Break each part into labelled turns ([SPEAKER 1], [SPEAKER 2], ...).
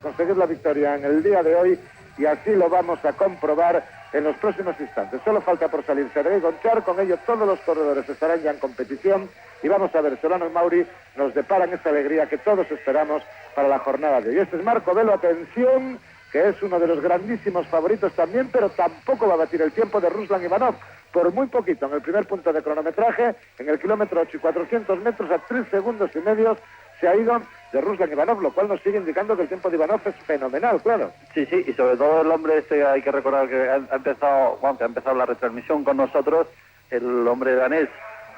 [SPEAKER 1] conseguir la victoria en el día de hoy y así lo vamos a comprobar en los próximos instantes. Solo falta por salir Sergei Gonchar, con ello todos los corredores estarán ya en competición y vamos a ver, Solano y Mauri nos deparan esta alegría que todos esperamos para la jornada de hoy. Este es Marco Velo, atención, que es uno de los grandísimos favoritos también, pero tampoco va a batir el tiempo de Ruslan Ivanov, por muy poquito en el primer punto de cronometraje, en el kilómetro 8 y 400 metros a 3 segundos y medio se ha ido de Ruslan Ivanov, lo cual nos sigue indicando que el tiempo de Ivanov es fenomenal, claro.
[SPEAKER 2] Sí, sí, y sobre todo el hombre este, hay que recordar que ha empezado la retransmisión con nosotros, el hombre danés,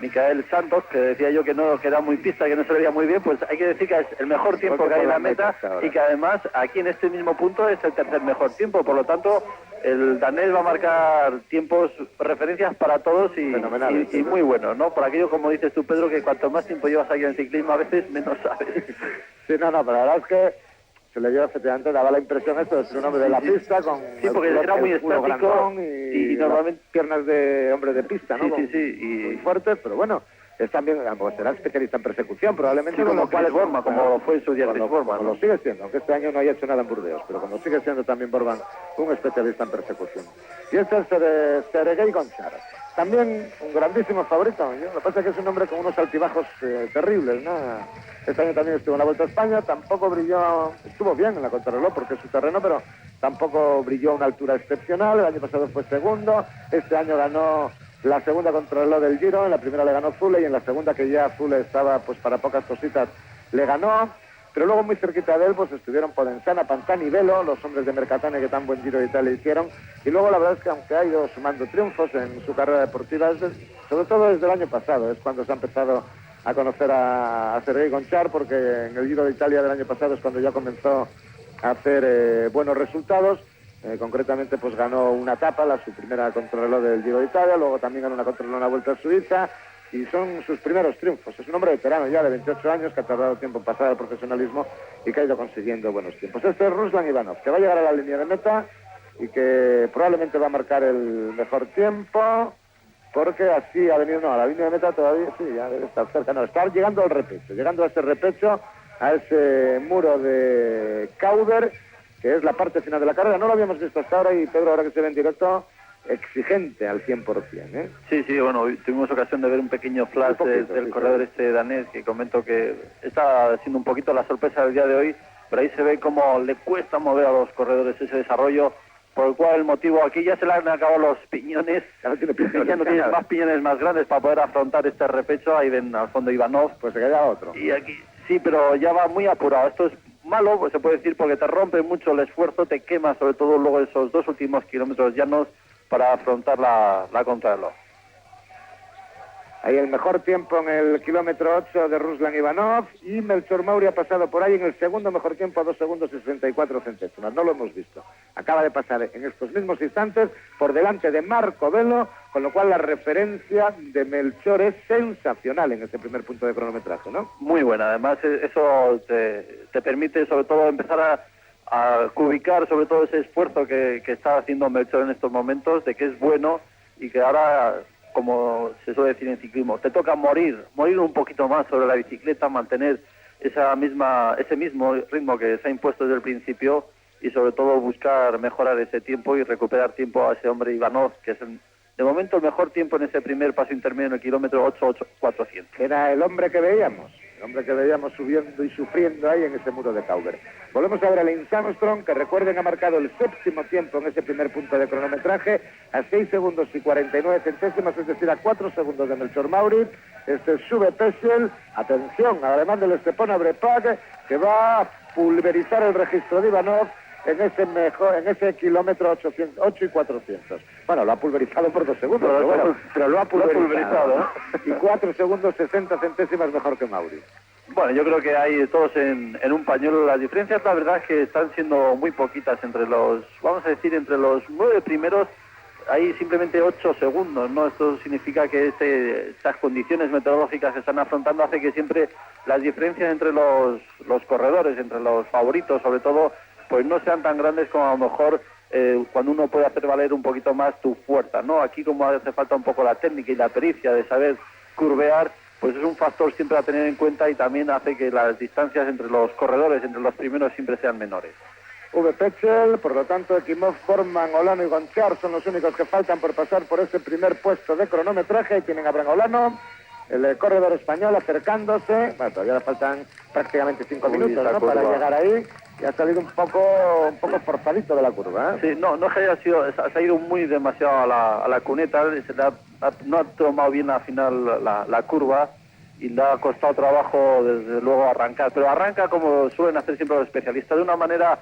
[SPEAKER 2] Mikael Santos, que decía yo que era muy pista, que no se le veía muy bien, pues hay que decir que es el mejor tiempo que hay en la meta y que además aquí en este mismo punto es el tercer mejor tiempo, por lo tanto el danés va a marcar tiempos, referencias para todos y muy buenos, ¿no? Por aquello, como dices tú, Pedro, que cuanto más tiempo llevas aquí en ciclismo a veces menos sabes.
[SPEAKER 1] Sí, pero la verdad es que se le dio, efectivamente, daba la impresión esto de ser un hombre de la pista, con
[SPEAKER 2] porque era muy estático
[SPEAKER 1] y normalmente piernas de hombre de pista, ¿no?
[SPEAKER 2] Sí,
[SPEAKER 1] muy fuertes, pero bueno, es también, pues será especialista en persecución, probablemente,
[SPEAKER 2] como Chris Borman, como fue en su día Chris Borman,
[SPEAKER 1] lo sigue siendo, aunque este año no haya hecho nada en Burdeos, pero como sigue siendo también Borman un especialista en persecución. Y este es Sergei Gonchar, también un grandísimo favorito. Lo que pasa es que es un hombre con unos altibajos terribles, ¿no? Este año también estuvo en la Vuelta a España, tampoco brilló, estuvo bien en la contrarreloj porque es su terreno, pero tampoco brilló a una altura excepcional. El año pasado fue segundo, este año ganó la segunda contrarreloj del Giro, en la primera le ganó Zule y en la segunda, que ya Zule estaba pues para pocas cositas, le ganó. Pero luego muy cerquita de él pues estuvieron Podensana, Pantani y Velo, los hombres de Mercatane que tan buen Giro de Italia hicieron. Y luego la verdad es que aunque ha ido sumando triunfos en su carrera deportiva, sobre todo desde el año pasado, es cuando se ha empezado a conocer a Sergei Gonchar, porque en el Giro de Italia del año pasado es cuando ya comenzó a hacer buenos resultados. Concretamente pues ganó una etapa, su primera contrarreloj del Giro de Italia, luego también ganó una contrarreloj en la Vuelta a Suiza, y son sus primeros triunfos. Es un hombre veterano ya de 28 años que ha tardado tiempo en pasar al profesionalismo y que ha ido consiguiendo buenos tiempos. Este es Ruslan Ivanov, que va a llegar a la línea de meta y que probablemente va a marcar el mejor tiempo, porque así ha venido, a la línea de meta todavía, sí, ya debe estar cerca, está llegando al repecho, llegando a ese repecho, a ese muro de Cauder, que es la parte final de la carrera. No lo habíamos visto hasta ahora y Pedro, ahora que se ve en directo, exigente al 100%, ¿eh?
[SPEAKER 2] Sí, bueno, tuvimos ocasión de ver un pequeño flash del corredor este danés, que comento que está siendo un poquito la sorpresa del día de hoy, pero ahí se ve cómo le cuesta mover a los corredores ese desarrollo, por el cual el motivo aquí ya se le han acabado los piñones, ya no tiene más piñones más grandes para poder afrontar este repecho. Ahí ven al fondo Ivanov,
[SPEAKER 1] pues se queda otro.
[SPEAKER 2] Y aquí sí, pero ya va muy apurado. Esto es malo, pues se puede decir, porque te rompe mucho el esfuerzo, te quema sobre todo luego esos 2 últimos kilómetros llanos para afrontar la contrarreloj.
[SPEAKER 1] Ahí el mejor tiempo en el kilómetro 8 de Ruslan Ivanov, y Melchor Mauri ha pasado por ahí en el segundo mejor tiempo a 2 segundos y 64 centésimas. No lo hemos visto. Acaba de pasar en estos mismos instantes por delante de Marco Velo, con lo cual la referencia de Melchor es sensacional en ese primer punto de cronometraje, ¿no?
[SPEAKER 2] Muy buena. Además, eso te permite sobre todo empezar a ubicar sobre todo ese esfuerzo que está haciendo Melchor en estos momentos, de que es bueno y que ahora, como se suele decir en ciclismo, te toca morir un poquito más sobre la bicicleta, mantener ese mismo ritmo que se ha impuesto desde el principio y sobre todo buscar mejorar ese tiempo y recuperar tiempo a ese hombre Ivanov, que es de momento el mejor tiempo en ese primer paso intermedio en el kilómetro 8.400.
[SPEAKER 1] Era el hombre que veíamos subiendo y sufriendo ahí en ese muro de Cauder. Volvemos a ver a Lance Armstrong, que recuerden ha marcado el 7º tiempo en ese primer punto de cronometraje a 6 segundos y 49 centésimas, es decir, a 4 segundos de Melchor Mauri. Sube Pesel, atención al alemán del Stepona Brepag, que va a pulverizar el registro de Ivanov en ese kilómetro 8 y 400. Bueno, lo ha pulverizado por 2 segundos, pero lo ha pulverizado. Y 4 segundos 60 centésimas mejor que Mauri.
[SPEAKER 2] Bueno, yo creo que hay todos en un pañuelo. Las diferencias, la verdad, es que están siendo muy poquitas entre los 9 primeros. Hay simplemente 8 segundos, ¿no? Esto significa que estas condiciones meteorológicas que están afrontando hace que siempre las diferencias entre los corredores, entre los favoritos, sobre todo, pues no sean tan grandes como a lo mejor cuando uno puede hacer valer un poquito más tu fuerza, ¿no? Aquí como hace falta un poco la técnica y la pericia de saber curvear, pues es un factor siempre a tener en cuenta y también hace que las distancias entre los corredores, entre los primeros, siempre sean menores.
[SPEAKER 1] V. Petzl, por lo tanto, Ekimov, Borman, Olano y Gonchar son los únicos que faltan por pasar por ese primer puesto de cronometraje. Y tienen a Abraham Olano, el corredor español, acercándose. Bueno, todavía le faltan prácticamente 5 minutos, ¿no?, para llegar ahí. Y ha salido un poco forzadito de la curva, ¿eh?
[SPEAKER 2] Sí, no es que haya sido, se ha ido muy demasiado a la cuneta, no ha tomado bien al final la curva y le ha costado trabajo desde luego arrancar, pero arranca como suelen hacer siempre los especialistas, de una manera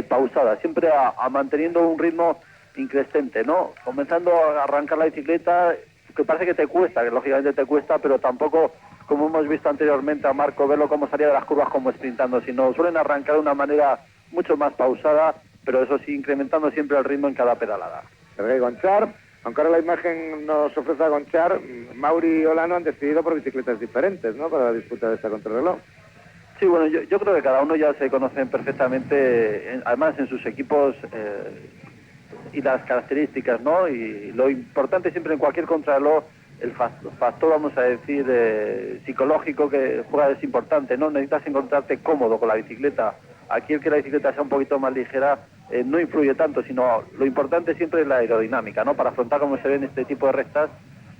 [SPEAKER 2] pausada, siempre manteniendo un ritmo increscente, ¿no? Comenzando a arrancar la bicicleta, que parece que te cuesta, que lógicamente te cuesta, pero tampoco, como hemos visto anteriormente a Marco, verlo cómo salía de las curvas como sprintando, sino suelen arrancar de una manera mucho más pausada, pero eso sí, incrementando siempre el ritmo en cada pedalada.
[SPEAKER 1] Sergei Gonchar, aunque ahora la imagen nos ofrece a Gonchar, Mauri y Olano han decidido por bicicletas diferentes, ¿no?, para la disputa de esta contrarreloj.
[SPEAKER 2] Sí, bueno, yo creo que cada uno ya se conocen perfectamente, además en sus equipos y las características, ¿no? Y lo importante siempre en cualquier contrarreloj, el factor, vamos a decir, psicológico que juega es importante, ¿no? Necesitas encontrarte cómodo con la bicicleta. Aquí el que la bicicleta sea un poquito más ligera no influye tanto, sino lo importante siempre es la aerodinámica, ¿no? Para afrontar como se ven este tipo de rectas.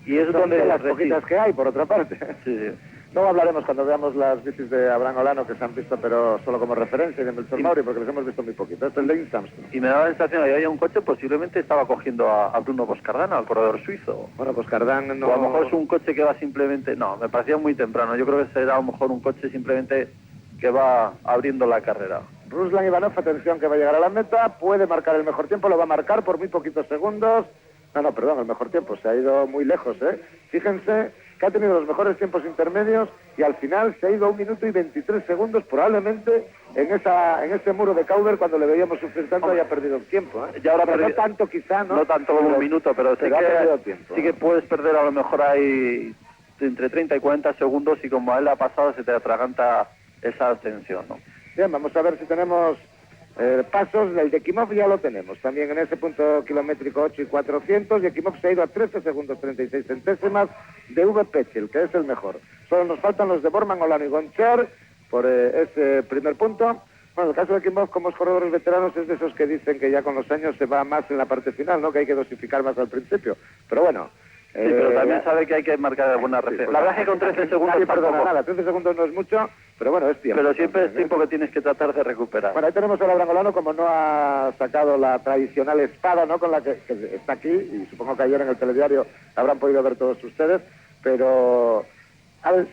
[SPEAKER 2] Y es
[SPEAKER 1] son
[SPEAKER 2] donde
[SPEAKER 1] las poquitas que hay, por otra parte.
[SPEAKER 2] Sí.
[SPEAKER 1] Luego hablaremos cuando veamos las bicis de Abraham Olano, que se han visto pero solo como referencia, y de Melchor Mauri, porque les hemos visto muy poquito. Este es el de Lance Armstrong.
[SPEAKER 2] Y me da la sensación de que había un coche, posiblemente estaba cogiendo a Bruno Boscardán, al corredor suizo.
[SPEAKER 1] Bueno, Boscardán no...
[SPEAKER 2] O a lo mejor es un coche que va simplemente... No, me parecía muy temprano. Yo creo que será a lo mejor un coche simplemente que va abriendo la carrera.
[SPEAKER 1] Ruslan Ivanov, atención, que va a llegar a la meta, puede marcar el mejor tiempo, lo va a marcar por muy poquitos segundos. No, perdón, el mejor tiempo, se ha ido muy lejos, ¿eh? Fíjense que ha tenido los mejores tiempos intermedios y al final se ha ido a 1 minuto y 23 segundos, probablemente en ese muro de Cauber, cuando le veíamos sufrir tanto, haya perdido el tiempo, ¿eh?
[SPEAKER 2] Ya ahora
[SPEAKER 1] no tanto quizá, ¿no?
[SPEAKER 2] No tanto como 1 minuto, pero sí
[SPEAKER 1] tiempo,
[SPEAKER 2] que puedes perder a lo mejor ahí entre 30 y 40 segundos y como a él ha pasado se te atraganta esa ascensión, ¿no?
[SPEAKER 1] Bien, vamos a ver si tenemos pasos. El de Ekimov ya lo tenemos, también en ese punto kilométrico 8 y 400, y Ekimov se ha ido a 13 segundos 36 centésimas de V. Petzl, que es el mejor. Solo nos faltan los de Borman, Olano y Gonchar por ese primer punto. Bueno, el caso de Ekimov, como es corredores veteranos, es de esos que dicen que ya con los años se va más en la parte final, ¿no?, que hay que dosificar más al principio, pero bueno...
[SPEAKER 2] Sí, pero también sabe que hay que marcar alguna referencia.
[SPEAKER 1] Sí,
[SPEAKER 2] la verdad es que con 13 segundos
[SPEAKER 1] nadie
[SPEAKER 2] tampoco...
[SPEAKER 1] perdona nada, 13 segundos no es mucho, pero bueno, es tiempo.
[SPEAKER 2] Pero siempre es tiempo que tienes que tratar de recuperar.
[SPEAKER 1] Bueno, ahí tenemos a Abraham Olano, como no ha sacado la tradicional espada, ¿no?, con la que está aquí, y supongo que ayer en el telediario habrán podido ver todos ustedes, pero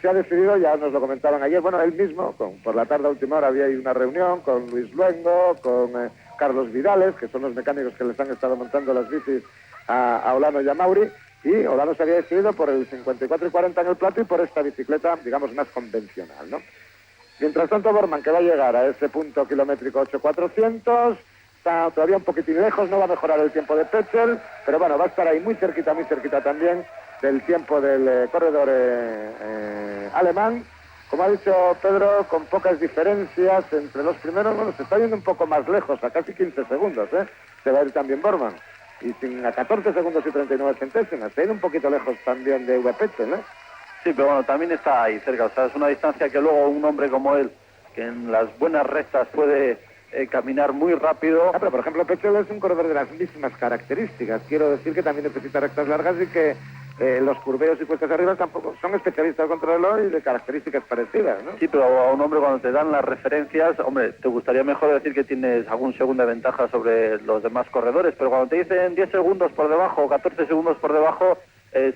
[SPEAKER 1] se ha decidido, ya nos lo comentaron ayer, bueno, él mismo, por la tarde a última hora había una reunión con Luis Luengo, con Carlos Vidales, que son los mecánicos que les han estado montando las bicis a Olano y a Mauri, y Olano se había decidido por el 54 y 40 en el plato y por esta bicicleta, digamos, más convencional, ¿no? Mientras tanto, Borman, que va a llegar a ese punto kilométrico 8.400, está todavía un poquitín lejos, no va a mejorar el tiempo de Petzl, pero bueno, va a estar ahí muy cerquita también del tiempo del corredor alemán. Como ha dicho Pedro, con pocas diferencias entre los primeros, bueno, se está yendo un poco más lejos, a casi 15 segundos, ¿eh? Se va a ir también Borman. Y a 14 segundos y 39 centésimas, se ha ido un poquito lejos también de V. Petzl, ¿eh?
[SPEAKER 2] Sí, pero bueno, también está ahí cerca, o sea, es una distancia que luego un hombre como él, que en las buenas rectas puede caminar muy rápido...
[SPEAKER 1] pero por ejemplo, Petzl es un corredor de las mismas características, quiero decir que también necesita rectas largas y que los curveos y cuestas arriba tampoco son especialistas contra el reloj y de características parecidas, ¿no?
[SPEAKER 2] Sí, pero a un hombre cuando te dan las referencias, hombre, te gustaría mejor decir que tienes algún segundo de ventaja sobre los demás corredores, pero cuando te dicen 10 segundos por debajo o 14 segundos por debajo,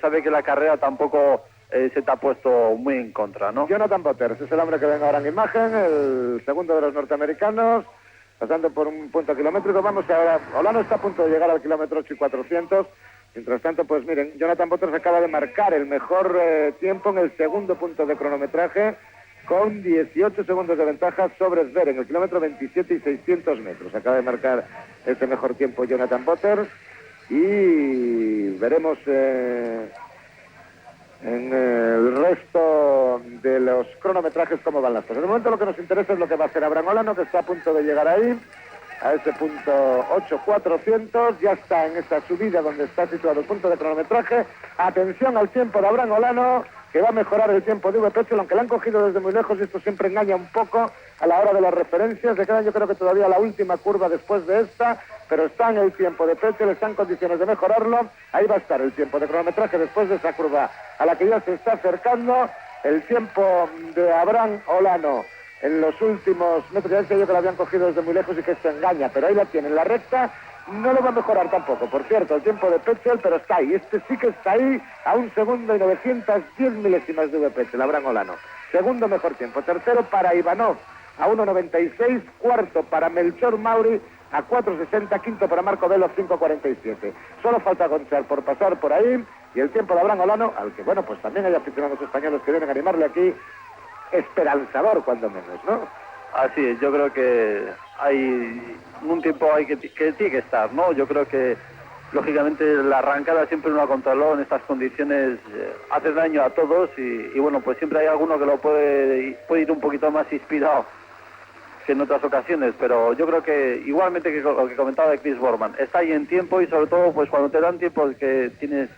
[SPEAKER 2] sabe que la carrera tampoco se te ha puesto muy en contra, ¿no?
[SPEAKER 1] Jonathan Butters es el hombre que ven ahora en imagen, el segundo de los norteamericanos, pasando por un punto kilométrico. Vamos ahora, Olano está a punto de llegar al kilómetro 8 y 400. Mientras tanto, pues miren, Jonathan Butters acaba de marcar el mejor tiempo en el segundo punto de cronometraje, con 18 segundos de ventaja sobre Sver en el kilómetro 27 y 600 metros. Acaba de marcar ese mejor tiempo Jonathan Butters y veremos en el resto de los cronometrajes cómo van las cosas. De momento lo que nos interesa es lo que va a hacer Abraham Olano, que está a punto de llegar ahí, a ese punto 8.400, ya está en esa subida donde está situado el punto de cronometraje. Atención al tiempo de Abraham Olano, que va a mejorar el tiempo de V. Petzl, aunque lo han cogido desde muy lejos y esto siempre engaña un poco a la hora de las referencias. Le quedan yo creo que todavía la última curva después de esta, pero está en el tiempo de Petzl, está en condiciones de mejorarlo. Ahí va a estar el tiempo de cronometraje después de esa curva a la que ya se está acercando. El tiempo de Abraham Olano en los últimos metros, ya decía yo que lo habían cogido desde muy lejos y que esto engaña, pero ahí la tienen, la recta. No lo va a mejorar tampoco, por cierto, el tiempo de Petzl, pero está ahí. Este sí que está ahí, a 1 segundo y 910 milésimas de V. Petzl, Abraham Olano. Segundo mejor tiempo. Tercero para Ivanov, a 1.96. Cuarto para Melchor Mauri, a 4.60. Quinto para Marco Velo, 5.47. Solo falta Gonchar por pasar por ahí. Y el tiempo de Abraham Olano, al que, bueno, pues también hay aficionados españoles que vienen a animarle aquí, esperanzador cuando menos, ¿no?
[SPEAKER 2] Así es, yo creo que hay un tiempo ahí que tiene que estar, ¿no? Yo creo que, lógicamente, la arrancada siempre en una contrarreloj en estas condiciones hace daño a todos y bueno, pues siempre hay alguno que lo puede ir un poquito más inspirado que en otras ocasiones, pero yo creo que, igualmente que lo que comentaba de Chris Bohrman, está ahí en tiempo y sobre todo, pues cuando te dan tiempo que tienes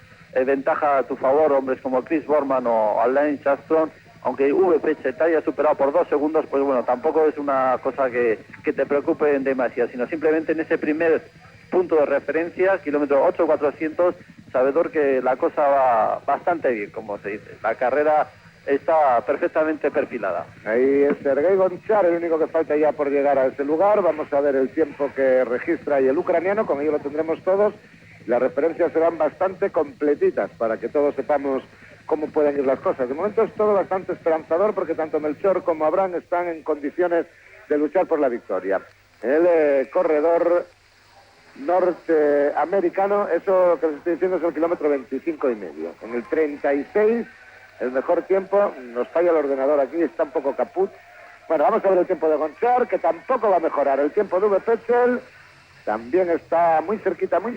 [SPEAKER 2] ventaja a tu favor, hombres como Chris Bohrman o Alain Charstron, aunque V. Petzl te haya superado por 2 segundos, pues bueno, tampoco es una cosa que te preocupe demasiado, sino simplemente en ese primer punto de referencia, kilómetro 8.400, sabedor que la cosa va bastante bien, como se dice. La carrera está perfectamente perfilada.
[SPEAKER 1] Ahí es Sergei Gonchar, el único que falta ya por llegar a ese lugar. Vamos a ver el tiempo que registra ahí el ucraniano, con ello lo tendremos todos. Las referencias serán bastante completitas para que todos sepamos cómo pueden ir las cosas. De momento es todo bastante esperanzador porque tanto Melchor como Abraham están en condiciones de luchar por la victoria. El corredor norteamericano, eso que les estoy diciendo es el kilómetro 25,5. En el 36, el mejor tiempo, nos falla el ordenador aquí, está un poco caput. Bueno, vamos a ver el tiempo de Gonchar, que tampoco va a mejorar. El tiempo de V. Petzl también está muy cerquita, va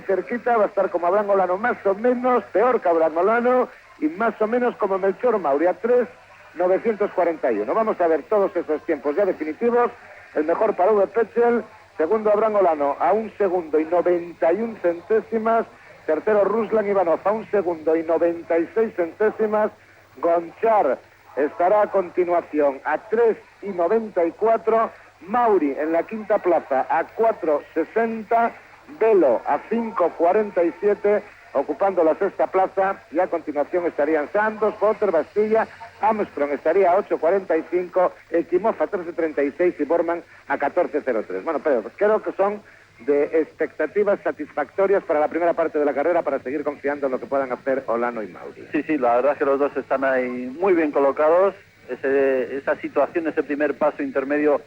[SPEAKER 1] a estar como Abraham Olano, más o menos, peor que Abraham Olano, y más o menos como Melchor Mauri, a 3.941. Vamos a ver todos esos tiempos ya definitivos. El mejor para V. Petzl, segundo Abraham Olano, a 1 segundo y 91 centésimas, tercero Ruslan Ivanov, a 1 segundo y 96 centésimas, Gonchar estará a continuación a 3.94, Mauri en la quinta plaza a 4.60, Velo a 5.47, ocupando la sexta plaza, y a continuación estarían Santos, Potter, Bastilla, Armstrong estaría a 8.45, Ekimov a 13.36 y Bohrman a 14.03. Bueno, pero pues creo que son de expectativas satisfactorias para la primera parte de la carrera, para seguir confiando en lo que puedan hacer Olano y Mauri.
[SPEAKER 2] Sí, la verdad es que los dos están ahí muy bien colocados. Esa situación, ese primer paso intermedio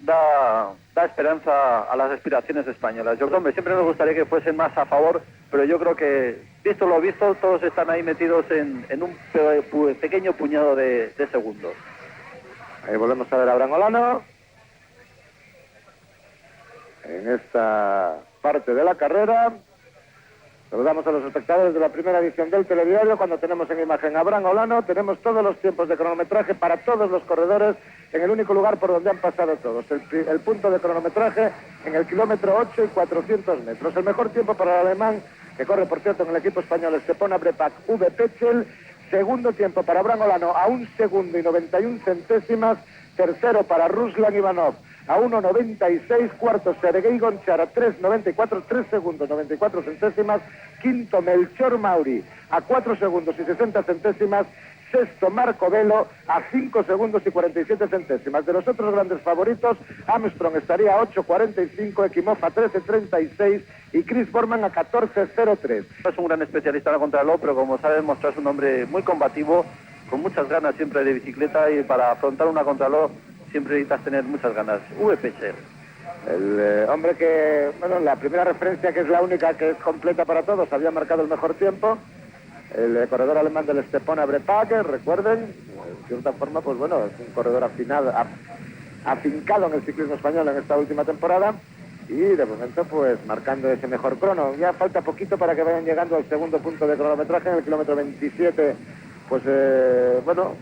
[SPEAKER 2] da esperanza a las aspiraciones españolas. Yo creo que siempre nos gustaría que fuesen más a favor, pero yo creo que, visto lo visto, todos están ahí metidos en un pequeño puñado de segundos.
[SPEAKER 1] Ahí volvemos a ver a Abraham Olano en esta parte de la carrera. Saludamos a los espectadores de la primera edición del telediario. Cuando tenemos en imagen a Abraham Olano, tenemos todos los tiempos de cronometraje para todos los corredores en el único lugar por donde han pasado todos. El punto de cronometraje en el kilómetro 8 y 400 metros. El mejor tiempo para el alemán, que corre, por cierto, en el equipo español, Stepan Brepak, V. Petzl. Segundo tiempo para Abraham Olano a 1 segundo y 91 centésimas. Tercero para Ruslan Ivanov a 1.96, cuarto Sergei Gonchar a 3.94, 3 segundos 94 centésimas, quinto Melchor Mauri a 4 segundos y 60 centésimas, sexto Marco Velo a 5 segundos y 47 centésimas. De los otros grandes favoritos, Armstrong estaría a 8.45, Ekimov a 13.36 y Chris Bohrman a 14.03.
[SPEAKER 2] Es un gran especialista en la contrarreloj, pero como sabe demostrar, es un hombre muy combativo, con muchas ganas siempre de bicicleta, y para afrontar una contrarreloj siempre necesitas tener muchas ganas. V. Petzl.
[SPEAKER 1] El hombre que, bueno, la primera referencia, que es la única que es completa para todos, había marcado el mejor tiempo. El corredor alemán del Stepan Brepak, recuerden, de cierta forma, pues bueno, es un corredor afincado en el ciclismo español en esta última temporada, y de momento pues marcando ese mejor crono. Ya falta poquito para que vayan llegando al segundo punto de cronometraje en el kilómetro 27. Pues bueno,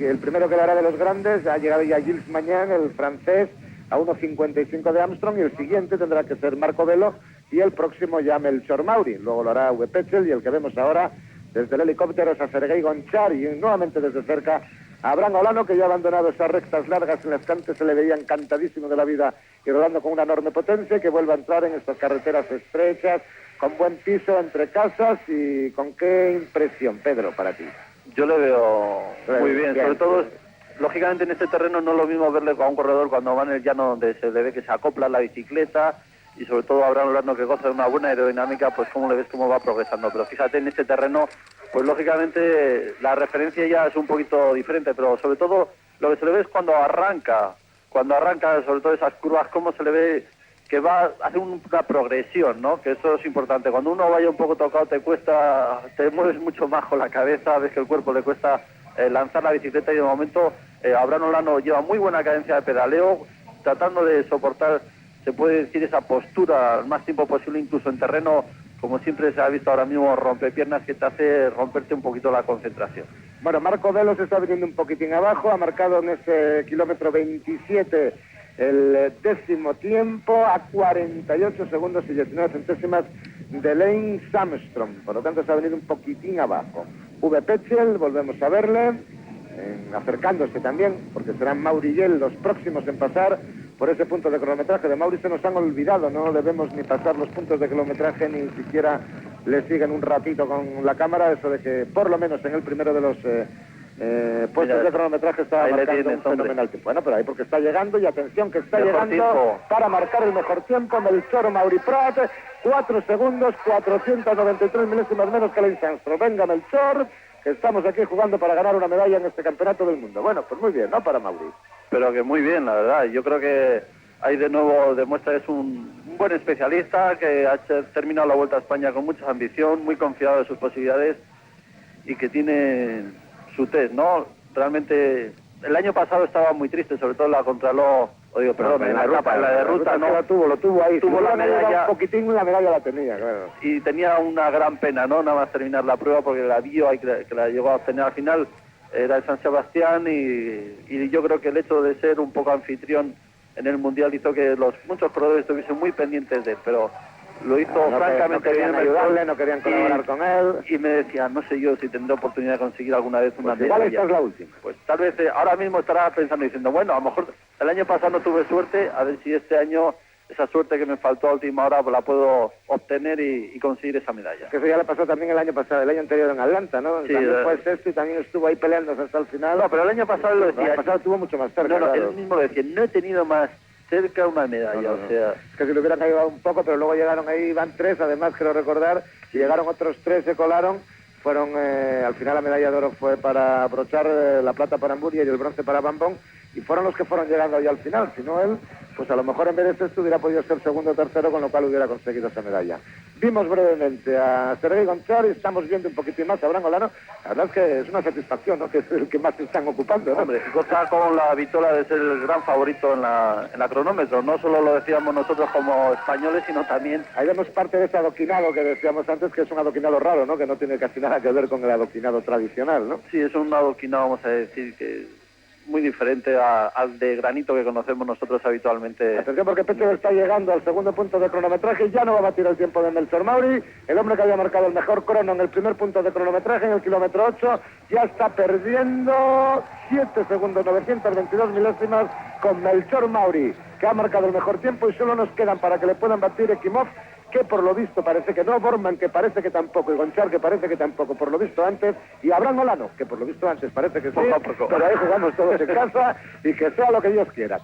[SPEAKER 1] el primero que le hará de los grandes ha llegado ya Gilles Magnan, el francés, a 1.55 de Armstrong, y el siguiente tendrá que ser Marco Velo, y el próximo ya Melchor Mauri. Luego lo hará V. Petzl, y el que vemos ahora desde el helicóptero a Sergei Gonchar y nuevamente desde cerca a Abraham Olano, que ya ha abandonado esas rectas largas en las que antes se le veía encantadísimo de la vida y rodando con una enorme potencia, que vuelve a entrar en estas carreteras estrechas, con buen piso entre casas. ¿Y con qué impresión, Pedro, para ti?
[SPEAKER 2] Yo le veo muy bien, sobre todo, lógicamente en este terreno no es lo mismo verle a un corredor cuando va en el llano, donde se le ve que se acopla la bicicleta, y sobre todo Abraham Olano, que goza de una buena aerodinámica, pues cómo le ves cómo va progresando. Pero fíjate, en este terreno, pues lógicamente la referencia ya es un poquito diferente, pero sobre todo lo que se le ve es cuando arranca, sobre todo esas curvas, cómo se le ve que va a hacer una progresión, ¿no? Que eso es importante. Cuando uno vaya un poco tocado te mueves mucho más con la cabeza, ves que el cuerpo le cuesta lanzar la bicicleta, y de momento Abraham Olano lleva muy buena cadencia de pedaleo, tratando de soportar, se puede decir, esa postura al más tiempo posible, incluso en terreno, como siempre se ha visto ahora mismo, rompepiernas, que te hace romperte un poquito la concentración.
[SPEAKER 1] Bueno, Marco Velo se está viniendo un poquitín abajo, ha marcado en ese kilómetro 27 el décimo tiempo, a 48 segundos y 19 centésimas de Lance Armstrong, por lo tanto se ha venido un poquitín abajo. Uwe Petzl, volvemos a verle, acercándose también, porque serán Mauri y él los próximos en pasar por ese punto de cronometraje. De Mauri se nos han olvidado, no debemos ni pasar los puntos de kilometraje, ni siquiera le siguen un ratito con la cámara, eso de que por lo menos en el primero de los puestos de cronometraje está marcando un fenomenal tiempo. Bueno, pero ahí porque está llegando, y atención que está llegando para marcar el mejor tiempo, Melchor Mauri Prat, 4 segundos, 493 milésimas menos que Lance Armstrong. Venga, Melchor, que estamos aquí jugando para ganar una medalla en este campeonato del mundo. Bueno, pues muy bien, ¿no? Para Mauri.
[SPEAKER 2] Pero que muy bien, la verdad. Yo creo que ahí de nuevo demuestra que es un buen especialista, que ha terminado la Vuelta a España con mucha ambición, muy confiado de sus posibilidades, y que tiene su test, ¿no? Realmente el año pasado estaba muy triste, sobre todo en la contrarreloj, en la etapa, en la de ruta, ¿no?
[SPEAKER 1] Lo tuvo ahí,
[SPEAKER 2] tuvo la medalla,
[SPEAKER 1] un poquitín, la medalla la tenía, claro.
[SPEAKER 2] Y tenía una gran pena, ¿no? Nada más terminar la prueba, porque la vio ahí, que la llegó a obtener al final, era el San Sebastián, y yo creo que el hecho de ser un poco anfitrión en el Mundial hizo que muchos corredores estuviesen muy pendientes de él, pero lo hizo francamente bien.
[SPEAKER 1] No querían ayudarle, no querían colaborar con él.
[SPEAKER 2] Y me decía, no sé yo si tendré oportunidad de conseguir alguna vez una medalla.
[SPEAKER 1] Igual esta es la última.
[SPEAKER 2] Pues tal vez ahora mismo estará pensando, diciendo, bueno, a lo mejor el año pasado no tuve suerte, a ver si este año esa suerte que me faltó a última hora pues la puedo obtener y conseguir esa medalla.
[SPEAKER 1] Que eso ya le pasó también el año pasado, el año anterior en Atlanta, ¿no?
[SPEAKER 2] Sí,
[SPEAKER 1] también fue sexto y también estuvo ahí peleándose hasta el final.
[SPEAKER 2] No, pero el año pasado lo decía.
[SPEAKER 1] El año pasado tuvo mucho más cerca.
[SPEAKER 2] No, claro. Él mismo lo decía, no he tenido más cerca una medalla, o sea...
[SPEAKER 1] Es que si lo hubieran ayudado un poco, pero luego llegaron ahí, van 3, además, creo recordar, y llegaron otros 3, se colaron, fueron, al final la medalla de oro fue para Brochar, la plata para Hamburguer y el bronce para Bambón, y fueron los que fueron llegando ahí al final. Si no él, pues a lo mejor en vez de sexto hubiera podido ser segundo o tercero, con lo cual hubiera conseguido esa medalla. Vimos brevemente a Sergei Gonchar y estamos viendo un poquitín más a Abraham Olano. La verdad es que es una satisfacción, ¿no? Que es el que más se están ocupando, ¿no?
[SPEAKER 2] Hombre, goza con la vitola de ser el gran favorito en la cronómetro. No solo lo decíamos nosotros como españoles, sino también...
[SPEAKER 1] Ahí vemos parte de ese adoquinado que decíamos antes, que es un adoquinado raro, ¿no? Que no tiene casi nada que ver con el adoquinado tradicional, ¿no?
[SPEAKER 2] Sí, es un adoquinado, vamos a decir, que muy diferente al de granito que conocemos nosotros habitualmente.
[SPEAKER 1] Atención, porque Petzl está llegando al segundo punto de cronometraje y ya no va a batir el tiempo de Melchor Mauri, el hombre que había marcado el mejor crono en el primer punto de cronometraje, en el kilómetro 8, ya está perdiendo 7 segundos, 922 milésimas con Melchor Mauri, que ha marcado el mejor tiempo, y solo nos quedan para que le puedan batir Ekimov, que por lo visto parece que no, Borman, que parece que tampoco, y Gonchar, que parece que tampoco, por lo visto antes, y Abraham Olano, que por lo visto antes parece que sí, pero ahí jugamos todos en casa, y que sea lo que Dios quiera,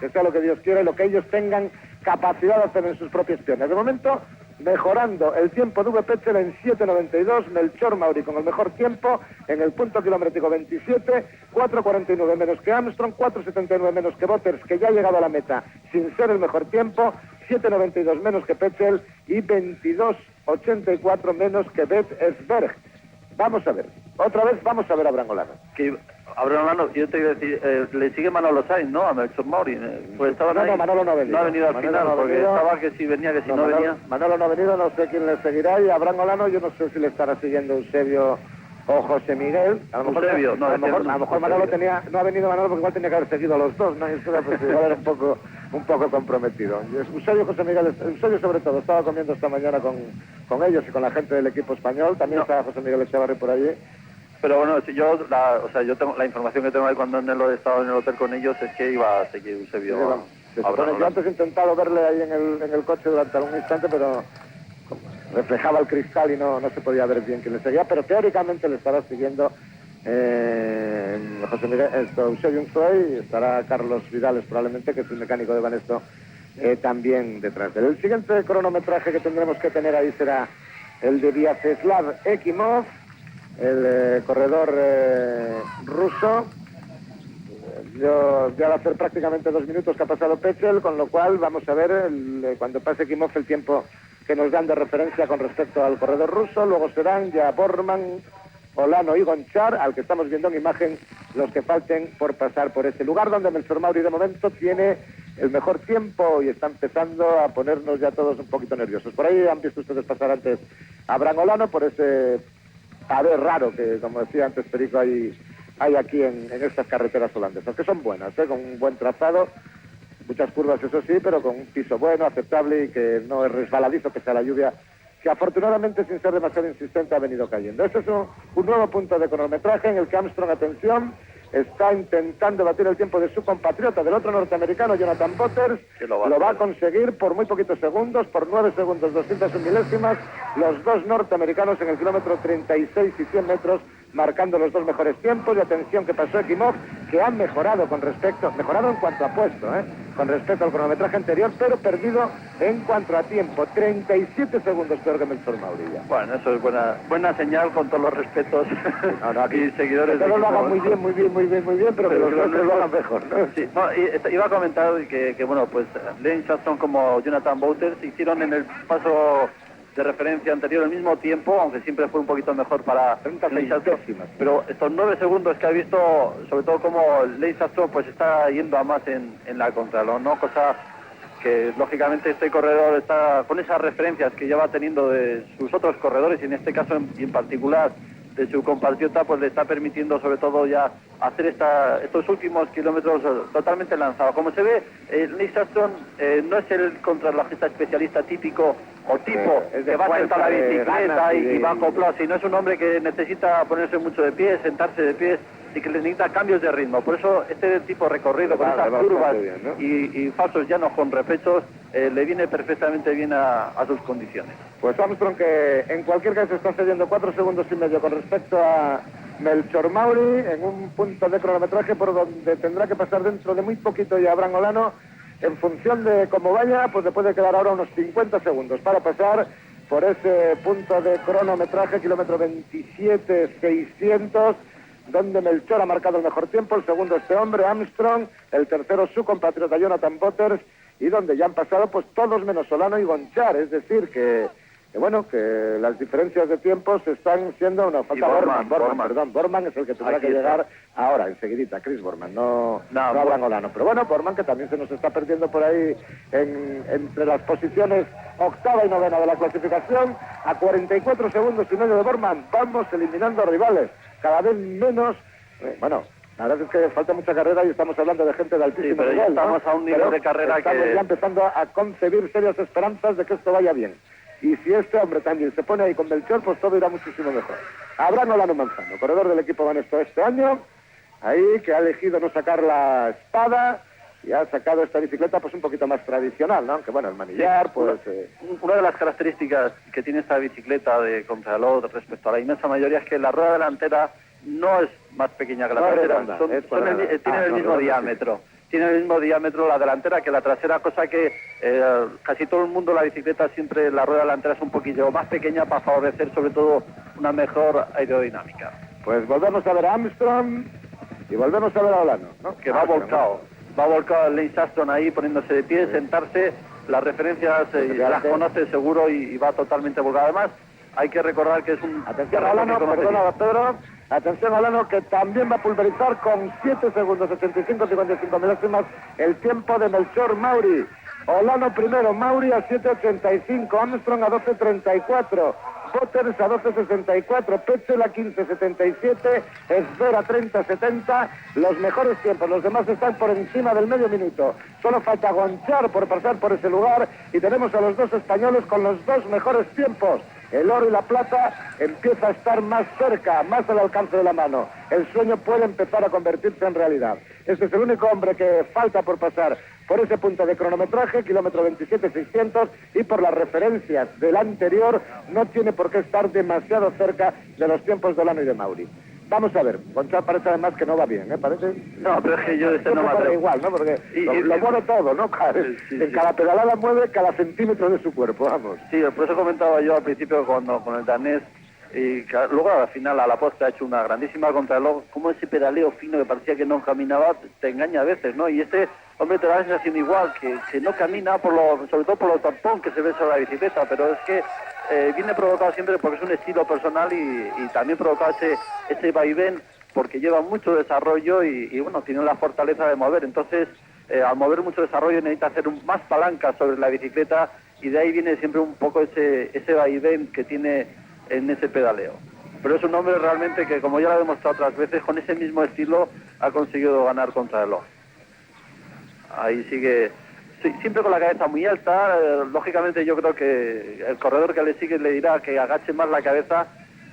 [SPEAKER 1] y lo que ellos tengan capacidad de hacer en sus propias piernas. De momento, mejorando el tiempo de Uwe Petzl en 7.92, Melchor Mauri con el mejor tiempo en el punto kilométrico 27, 4.49 menos que Armstrong, 4.79 menos que Boters, que ya ha llegado a la meta sin ser el mejor tiempo, 7.92 menos que Petzl y 22.84 menos que Bet Esberg. Vamos a ver, otra vez vamos a ver a Abraham Olano.
[SPEAKER 2] Que Abraham Olano, yo te iba a decir, le sigue Manolo Sainz, ¿no? A Melchor Mauri. Pues estaban ahí.
[SPEAKER 1] No, Manolo no ha venido.
[SPEAKER 2] No ha venido al final, porque estaba que si venía, que si no venía.
[SPEAKER 1] Manolo no ha venido, no sé quién le seguirá, y Abraham Olano yo no sé si le estará siguiendo Eusebio o José Miguel, a lo mejor,
[SPEAKER 2] Eusebio,
[SPEAKER 1] a lo mejor Manolo no ha venido Manolo porque igual tenía que haber seguido a los dos, ¿no? Y esto pues, igual era un poco comprometido. Eusebio, José Miguel, Eusebio sobre todo, estaba comiendo esta mañana con ellos y con la gente del equipo español, también estaba José Miguel Echevarri por allí.
[SPEAKER 2] Pero bueno, si yo tengo la información que tengo ahí cuando he estado en el hotel con ellos es que iba a seguir Eusebio.
[SPEAKER 1] Yo antes he intentado verle ahí en el coche durante algún instante, pero reflejaba el cristal y no se podía ver bien quién le seguía, pero teóricamente le estará siguiendo José Miguel Eusebio Unzué, y estará Carlos Vidales probablemente, que es el mecánico de Banesto, también detrás de él. El siguiente cronometraje que tendremos que tener ahí será el de Vyacheslav Ekimov, el corredor ruso. Ya va a ser prácticamente 2 minutos que ha pasado Petzel, con lo cual vamos a ver cuando pase Ekimov el tiempo que nos dan de referencia con respecto al corredor ruso. Luego serán ya Borman, Olano y Gonchar, al que estamos viendo en imagen los que falten por pasar por ese lugar, donde Melchor Mauri de momento tiene el mejor tiempo y está empezando a ponernos ya todos un poquito nerviosos. Por ahí han visto ustedes pasar antes a Abraham Olano por ese pavé raro que, como decía antes Perico, hay aquí en estas carreteras holandesas, que son buenas, con un buen trazado, muchas curvas eso sí, pero con un piso bueno, aceptable y que no es resbaladizo pese a la lluvia, que afortunadamente, sin ser demasiado insistente, ha venido cayendo. Este es un nuevo punto de cronometraje en el que Armstrong, atención, está intentando batir el tiempo de su compatriota, del otro norteamericano, Jonathan Butters. Lo va a conseguir por muy poquitos segundos, por 9 segundos, 201 milésimas, los dos norteamericanos en el kilómetro 36 y 100 metros, marcando los dos mejores tiempos. Y atención que pasó Ekimov, que han mejorado en cuanto a puesto, con respecto al cronometraje anterior, pero perdido en cuanto a tiempo, 37 segundos peor que Melchor Mauri.
[SPEAKER 2] Bueno, eso es buena señal, con todos los respetos y seguidores.
[SPEAKER 1] Que todos lo hagan muy bien, pero que los otros lo hagan mejor, ¿no?
[SPEAKER 2] Sí, iba a comentar que bueno, pues Lane Sharpton como Jonathan Butters hicieron en el paso de referencia anterior el mismo tiempo, aunque siempre fue un poquito mejor para Lane Sharpton, pero estos 9 segundos que ha visto, sobre todo como Lane Sharpton pues está yendo a más en la contrarreloj, ¿no? Cosa que lógicamente este corredor está con esas referencias que ya va teniendo de sus otros corredores, y en este caso en particular de su compatriota, pues le está permitiendo sobre todo ya hacer estos últimos kilómetros totalmente lanzados. Como se ve, Lane Sharpton no es el contrarrelojista especialista típico o tipo que va a sentar la bicicleta y va acoplado, sino es un hombre que necesita ponerse mucho de pie, sentarse de pie, y que les necesita cambios de ritmo. Por eso este tipo de recorrido con esas curvas bien, ¿no? y falsos llanos con repechos le viene perfectamente bien a sus condiciones.
[SPEAKER 1] Pues Armstrong, que en cualquier caso está cediendo 4 segundos y medio con respecto a Melchor Mauri en un punto de cronometraje por donde tendrá que pasar dentro de muy poquito ya Abraham Olano. En función de cómo vaya, pues le puede quedar ahora unos 50 segundos para pasar por ese punto de cronometraje, kilómetro 27.600, donde Melchor ha marcado el mejor tiempo, el segundo este hombre, Armstrong, el tercero su compatriota Jonathan Butters, y donde ya han pasado pues todos menos Olano y Gonchar, es decir que las diferencias de tiempos están siendo una falta. Borman es el que tendrá que llegar ahora, enseguidita, Chris Borman, no Abraham Olano. Pero bueno, Borman, que también se nos está perdiendo por ahí entre las posiciones octava y novena de la clasificación, a 44 segundos y medio de Borman. Vamos eliminando rivales, cada vez menos. La verdad es que falta mucha carrera y estamos hablando de gente de altísimo nivel.
[SPEAKER 2] Ya estamos a un nivel de carrera
[SPEAKER 1] estamos ya empezando a concebir serias esperanzas de que esto vaya bien. Y si este hombre también se pone ahí con Melchor, pues todo irá muchísimo mejor. Abraham Olano Manzano, corredor del equipo Banesto este año, ahí que ha elegido no sacar la espada y ha sacado esta bicicleta pues un poquito más tradicional, ¿no? Aunque bueno, el manillar, pues...
[SPEAKER 2] Una de las características que tiene esta bicicleta de contrarreloj respecto a la inmensa mayoría es que la rueda delantera no es más pequeña que la trasera, tienen el mismo diámetro. Tiene el mismo diámetro la delantera que la trasera, cosa que casi todo el mundo la bicicleta siempre la rueda delantera es un poquillo más pequeña para favorecer sobre todo una mejor aerodinámica.
[SPEAKER 1] Pues volvemos a ver a Armstrong y volvemos a ver a Olano, ¿no?
[SPEAKER 2] Que va volcado Lane Sharpton ahí poniéndose de pie, sentarse, las referencias las conoce seguro y va totalmente volcado. Además, hay que recordar que es un...
[SPEAKER 1] Atención a Olano, perdona Pedro. Atención a Olano, que también va a pulverizar con 7 segundos, 85 milésimas, el tiempo de Melchor Mauri. Olano primero, Mauri a 7.85, Armstrong a 12.34, Potters a 12.64, Petzel a 15.77, Esbera 30.70, los mejores tiempos, los demás están por encima del medio minuto. Solo falta Gonchar por pasar por ese lugar y tenemos a los dos españoles con los dos mejores tiempos. El oro y la plata empieza a estar más cerca, más al alcance de la mano. El sueño puede empezar a convertirse en realidad. Este es el único hombre que falta por pasar por ese punto de cronometraje, kilómetro 27.600, y por las referencias del anterior no tiene por qué estar demasiado cerca de los tiempos de Olano y de Mauri. Vamos a ver, Gonzalo parece además que no va bien, ¿eh? Parece...
[SPEAKER 2] No, pero es que yo no me atrevo.
[SPEAKER 1] Igual, ¿no? Porque lo mueve todo, ¿no? En cada pedalada mueve cada centímetro de su cuerpo, vamos.
[SPEAKER 2] Sí, por eso comentaba yo al principio cuando con el danés, y que luego al final a la posta ha hecho una grandísima contrarreloj, como ese pedaleo fino que parecía que no caminaba, te engaña a veces, ¿no? Y este hombre te da la sensación igual, que no camina, sobre todo por los tampón que se ve sobre la bicicleta, pero es que viene provocado siempre porque es un estilo personal y también provoca ese vaivén porque lleva mucho desarrollo y bueno, tiene la fortaleza de mover. Entonces, al mover mucho desarrollo necesita hacer más palanca sobre la bicicleta y de ahí viene siempre un poco ese vaivén que tiene en ese pedaleo. Pero es un hombre realmente que, como ya lo ha demostrado otras veces, con ese mismo estilo ha conseguido ganar contrarreloj. Ahí sigue... Sí, siempre con la cabeza muy alta, lógicamente yo creo que el corredor que le sigue le dirá que agache más la cabeza,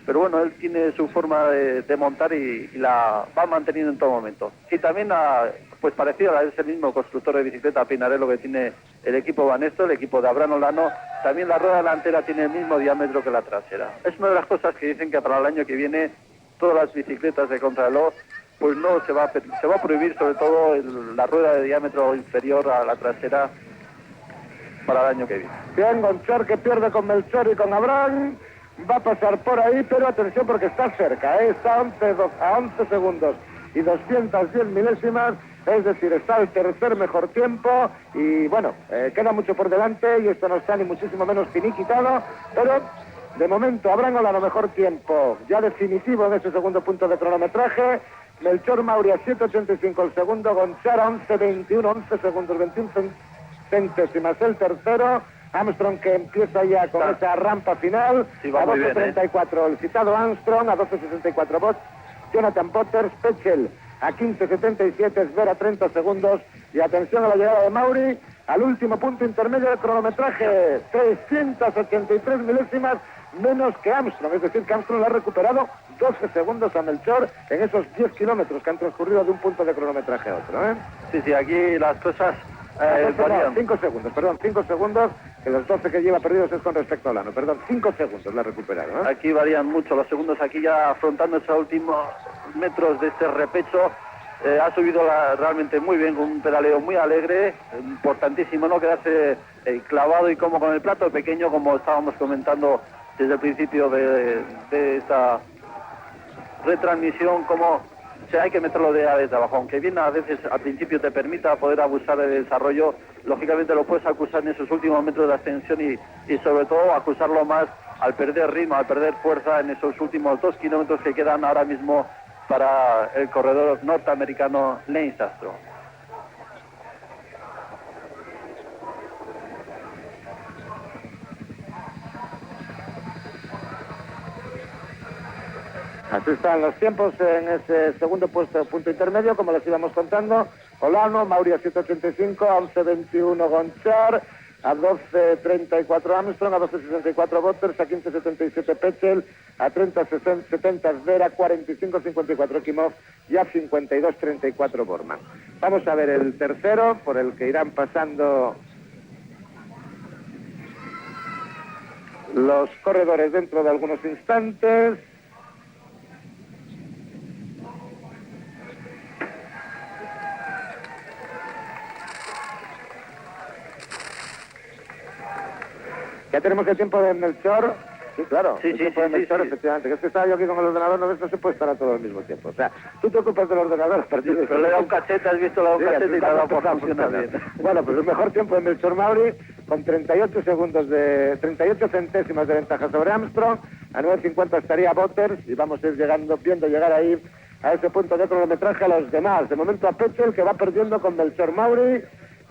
[SPEAKER 2] pero bueno, él tiene su forma de montar y la va manteniendo en todo momento. Y también, pues parecido a ese mismo constructor de bicicleta Pinarello que tiene el equipo Banesto, el equipo de Abraham Olano, también la rueda delantera tiene el mismo diámetro que la trasera. Es una de las cosas que dicen que para el año que viene todas las bicicletas de contrarreloj pues no se va a prohibir, sobre todo la rueda de diámetro inferior a la trasera para el año que viene.
[SPEAKER 1] Bien, Gonchar que pierde con Melchor y con Abraham, va a pasar por ahí, pero atención porque está cerca, está a 11 segundos y 210 milésimas, es decir, está el tercer mejor tiempo y bueno, queda mucho por delante y esto no está ni muchísimo menos finiquitado, pero de momento Abraham Olano mejor tiempo, ya definitivo en ese segundo punto de cronometraje. Melchor Mauri a 7.85 el segundo, Gonchar a 11.21, 11 segundos, 21 centésimas el tercero, Armstrong que empieza ya con esa rampa final, sí, a 12.34 el citado Armstrong, a 12.64 Bot, Jonathan Potters, Petzel a 15.77, Esbera 30 segundos, y atención a la llegada de Mauri, al último punto intermedio del cronometraje, 383 milésimas menos que Armstrong, es decir que Armstrong le ha recuperado 12 segundos a Melchor en esos 10 kilómetros que han transcurrido de un punto de cronometraje a otro, ¿eh?
[SPEAKER 2] Sí, aquí las cosas
[SPEAKER 1] varían. 5 segundos, que los 12 que lleva perdidos es con respecto a Olano, 5 segundos la ha recuperado, ¿eh?
[SPEAKER 2] Aquí varían mucho los segundos, aquí ya afrontando esos últimos metros de este repecho, ha subido realmente muy bien, con un pedaleo muy alegre, importantísimo no quedarse clavado y como con el plato pequeño, como estábamos comentando desde el principio de esta retransmisión, como hay que meterlo desde abajo, aunque bien a veces al principio te permita poder abusar del desarrollo, lógicamente lo puedes acusar en esos últimos metros de ascensión y sobre todo acusarlo más al perder ritmo, al perder fuerza en esos últimos 2 kilómetros que quedan ahora mismo para el corredor norteamericano Lance Armstrong.
[SPEAKER 1] Así están los tiempos en ese segundo punto intermedio, como les íbamos contando. Olano, Mauri a 7.85, a 11.21 Gonchar, a 12.34 Armstrong, a 12.64 Potters, a 15.77 Petzel, a 30.70 Esbera, 45.54 Kimov y a 52.34 Borman. Vamos a ver el tercero, por el que irán pasando los corredores dentro de algunos instantes. Ya tenemos el tiempo de Melchor. Sí, claro, el tiempo de Melchor, efectivamente. Que es que estaba yo aquí con el ordenador, no se puede estar a todo al mismo tiempo. O sea, tú te ocupas del ordenador a partir de...
[SPEAKER 2] Pero le da un cachete, has visto, le da un cachete y le da por funcionar bien.
[SPEAKER 1] Bueno, pues el mejor tiempo de Melchor Mauri, con 38 centésimas de ventaja sobre Armstrong, a 9.50 estaría Potters, y vamos a ir viendo llegar ahí a ese punto de cronometraje a los demás. De momento a Petzel, que va perdiendo con Melchor Mauri,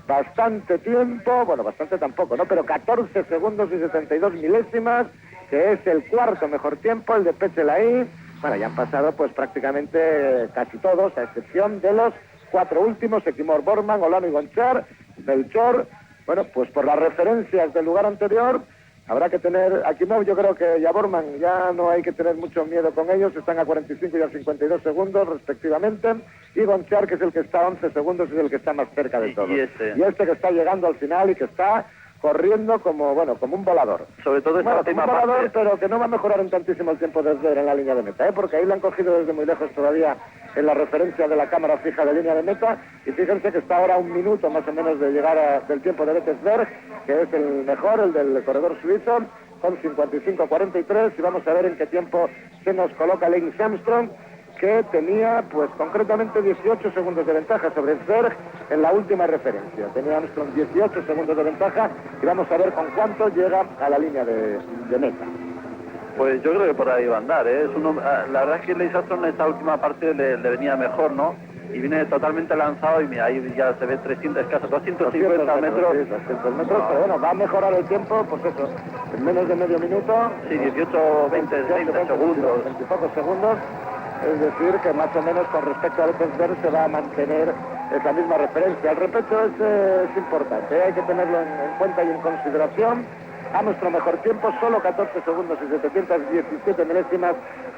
[SPEAKER 1] bastante tiempo, bueno, bastante tampoco, ¿no? Pero 14 segundos y 72 milésimas, que es el cuarto mejor tiempo, el de Pechelaí. Bueno, ya han pasado pues prácticamente casi todos, a excepción de los 4 últimos, Equimor, Borman, Olano y Gonchar, Melchor. Bueno, pues por las referencias del lugar anterior, habrá que tener, a Equimor yo creo que ya Borman ya no hay que tener mucho miedo con ellos, están a 45 y a 52 segundos respectivamente, y Gonchar, que es el que está a 11 segundos, es el que está más cerca de todos. Y este que está llegando al final y que está corriendo como, bueno, como un volador.
[SPEAKER 2] Sobre todo esta
[SPEAKER 1] última parte. Volador, pero que no va a mejorar en tantísimo el tiempo de Sver en la línea de meta, porque ahí lo han cogido desde muy lejos todavía en la referencia de la cámara fija de línea de meta, y fíjense que está ahora 1 minuto más o menos de llegar del tiempo de Bettesberg, que es el mejor, el del corredor suizo, con 55-43, y vamos a ver en qué tiempo se nos coloca Lance Armstrong, que tenía, pues concretamente 18 segundos de ventaja sobre Zwerg en la última referencia. Tenía Armstrong 18 segundos de ventaja y vamos a ver con cuánto llega a la línea de meta.
[SPEAKER 2] Pues yo creo que por ahí va a andar, ¿eh? La verdad es que Lance Armstrong en esta última parte le venía mejor, ¿no? Y viene totalmente lanzado y mira, ahí ya se ve 300, casi 250 metros.
[SPEAKER 1] Sí, 200 metros, pero bueno, va a mejorar el tiempo, pues eso, en menos de medio minuto.
[SPEAKER 2] Sí, 18, 20 segundos.
[SPEAKER 1] 20 pocos segundos. Es decir, que más o menos con respecto a Bettesberg se va a mantener esa misma referencia. El repecho es importante, hay que tenerlo en cuenta y en consideración. A nuestro mejor tiempo, solo 14 segundos y 717 milésimas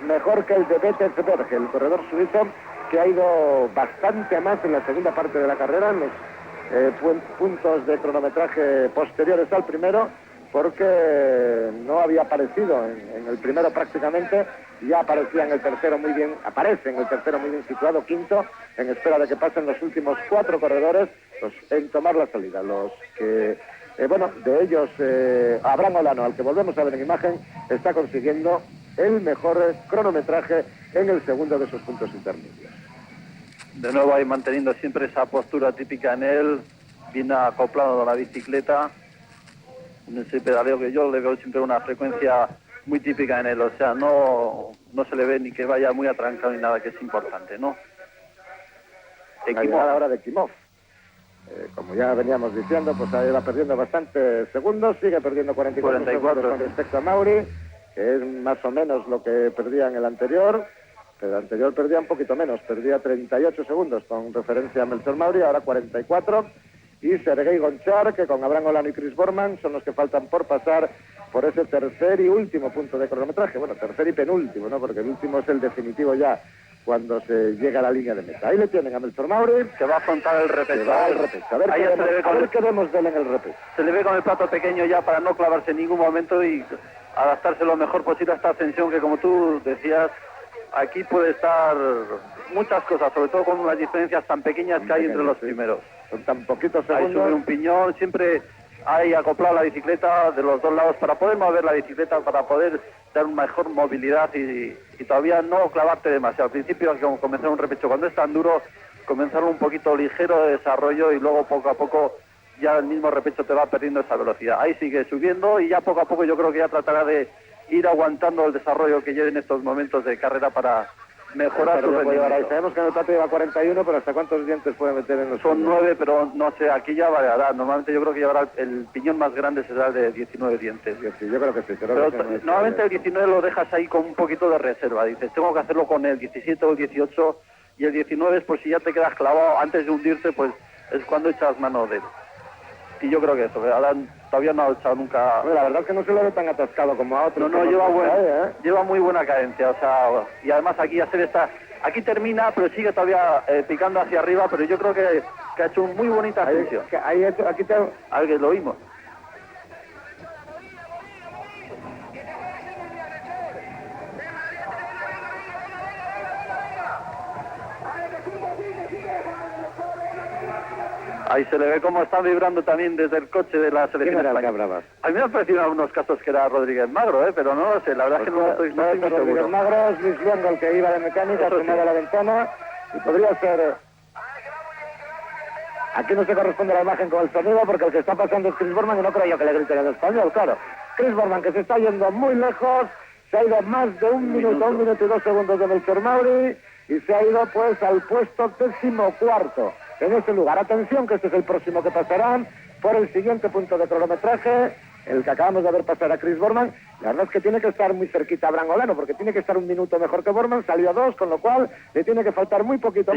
[SPEAKER 1] mejor que el de Bettesberg, el corredor suizo, que ha ido bastante más en la segunda parte de la carrera, en los puntos de cronometraje posteriores al primero, porque no había aparecido en el primero prácticamente, ya aparecía en el tercero muy bien, aparece en el tercero muy bien situado, quinto, en espera de que pasen los últimos 4 corredores en tomar la salida. Los que, bueno, de ellos, Abraham Olano, al que volvemos a ver en imagen, está consiguiendo el mejor cronometraje en el segundo de esos puntos intermedios.
[SPEAKER 2] De nuevo ahí manteniendo siempre esa postura típica en él, viene acoplado a la bicicleta, en ese pedaleo que yo le veo siempre una frecuencia muy típica en él, o sea, no se le ve ni que vaya muy atrancado ni nada, que es importante, ¿no?
[SPEAKER 1] La llegada ahora de Kimov. Como ya veníamos diciendo, pues ahí va perdiendo bastantes segundos, sigue perdiendo 44 segundos con respecto a Mauri, que es más o menos lo que perdía en el anterior, pero el anterior perdía un poquito menos, perdía 38 segundos con referencia a Melchor Mauri, ahora 44, y Sergei Gonchar, que con Abraham Olano y Chris Borman son los que faltan por pasar por ese tercer y último punto de cronometraje, bueno, tercer y penúltimo, ¿no? Porque el último es el definitivo ya, cuando se llega a la línea de meta. Ahí le tienen a Melchor Mauri,
[SPEAKER 2] que va a afrontar el repecho.
[SPEAKER 1] A ver qué vemos de él en el repecho.
[SPEAKER 2] Se le ve con el plato pequeño ya para no clavarse en ningún momento y adaptarse lo mejor posible a esta ascensión, que como tú decías, aquí puede estar muchas cosas, sobre todo con las diferencias tan pequeñas que hay entre los primeros.
[SPEAKER 1] Son tan poquitos segundos.
[SPEAKER 2] Hay sobre un piñón, siempre hay acoplado la bicicleta de los dos lados para poder mover la bicicleta, para poder dar una mejor movilidad y todavía no clavarte demasiado. Al principio hay que comenzar un repecho, cuando es tan duro, comenzar un poquito ligero de desarrollo y luego poco a poco ya el mismo repecho te va perdiendo esa velocidad. Ahí sigue subiendo y ya poco a poco yo creo que ya tratará de ir aguantando el desarrollo que lleve en estos momentos de carrera para mejorar su rendimiento.
[SPEAKER 1] Sabemos que en el plato lleva 41, pero ¿hasta cuántos dientes puede meter en los
[SPEAKER 2] Son 9, pero no sé, aquí ya variará. Normalmente yo creo que llevará el piñón más grande será el de 19 dientes.
[SPEAKER 1] Sí, yo creo que sí.
[SPEAKER 2] Pero normalmente el 19 lo dejas ahí con un poquito de reserva. Dices, tengo que hacerlo con el 17 o el 18, y el 19 es por si ya te quedas clavado antes de hundirte, pues es cuando echas mano de él. Y yo creo que eso, todavía no ha echado nunca.
[SPEAKER 1] Bueno, la verdad es que no se lo ve tan atascado como a otros.
[SPEAKER 2] No, lleva muy buena cadencia, o sea, y además aquí aquí termina, pero sigue todavía picando hacia arriba, pero yo creo que ha hecho una muy bonita ascensión. Alguien lo oímos. Ahí se le ve cómo está vibrando también desde el coche de la selección española. A mí me han parecido en algunos casos que era Rodríguez Magro, pero no lo sé, la verdad es que no estoy muy seguro.
[SPEAKER 1] Rodríguez Magro es Luis Luengo el que iba de mecánica, asomado a la ventana, y podría ser... Aquí no se corresponde la imagen con el sonido, porque el que está pasando es Chris Borman, y no creo yo que le griten en español, claro. Chris Borman, que se está yendo muy lejos, se ha ido más de 1 minuto, 1 minuto y 2 segundos de Melchor Mauri, y se ha ido pues al puesto 14º en ese lugar. Atención, que este es el próximo que pasarán por el siguiente punto de cronometraje, el que acabamos de ver pasar a Chris Borman. La verdad es que tiene que estar muy cerquita a Abraham Olano, porque tiene que estar un minuto mejor que Borman, salió 2, con lo cual le tiene que faltar muy poquito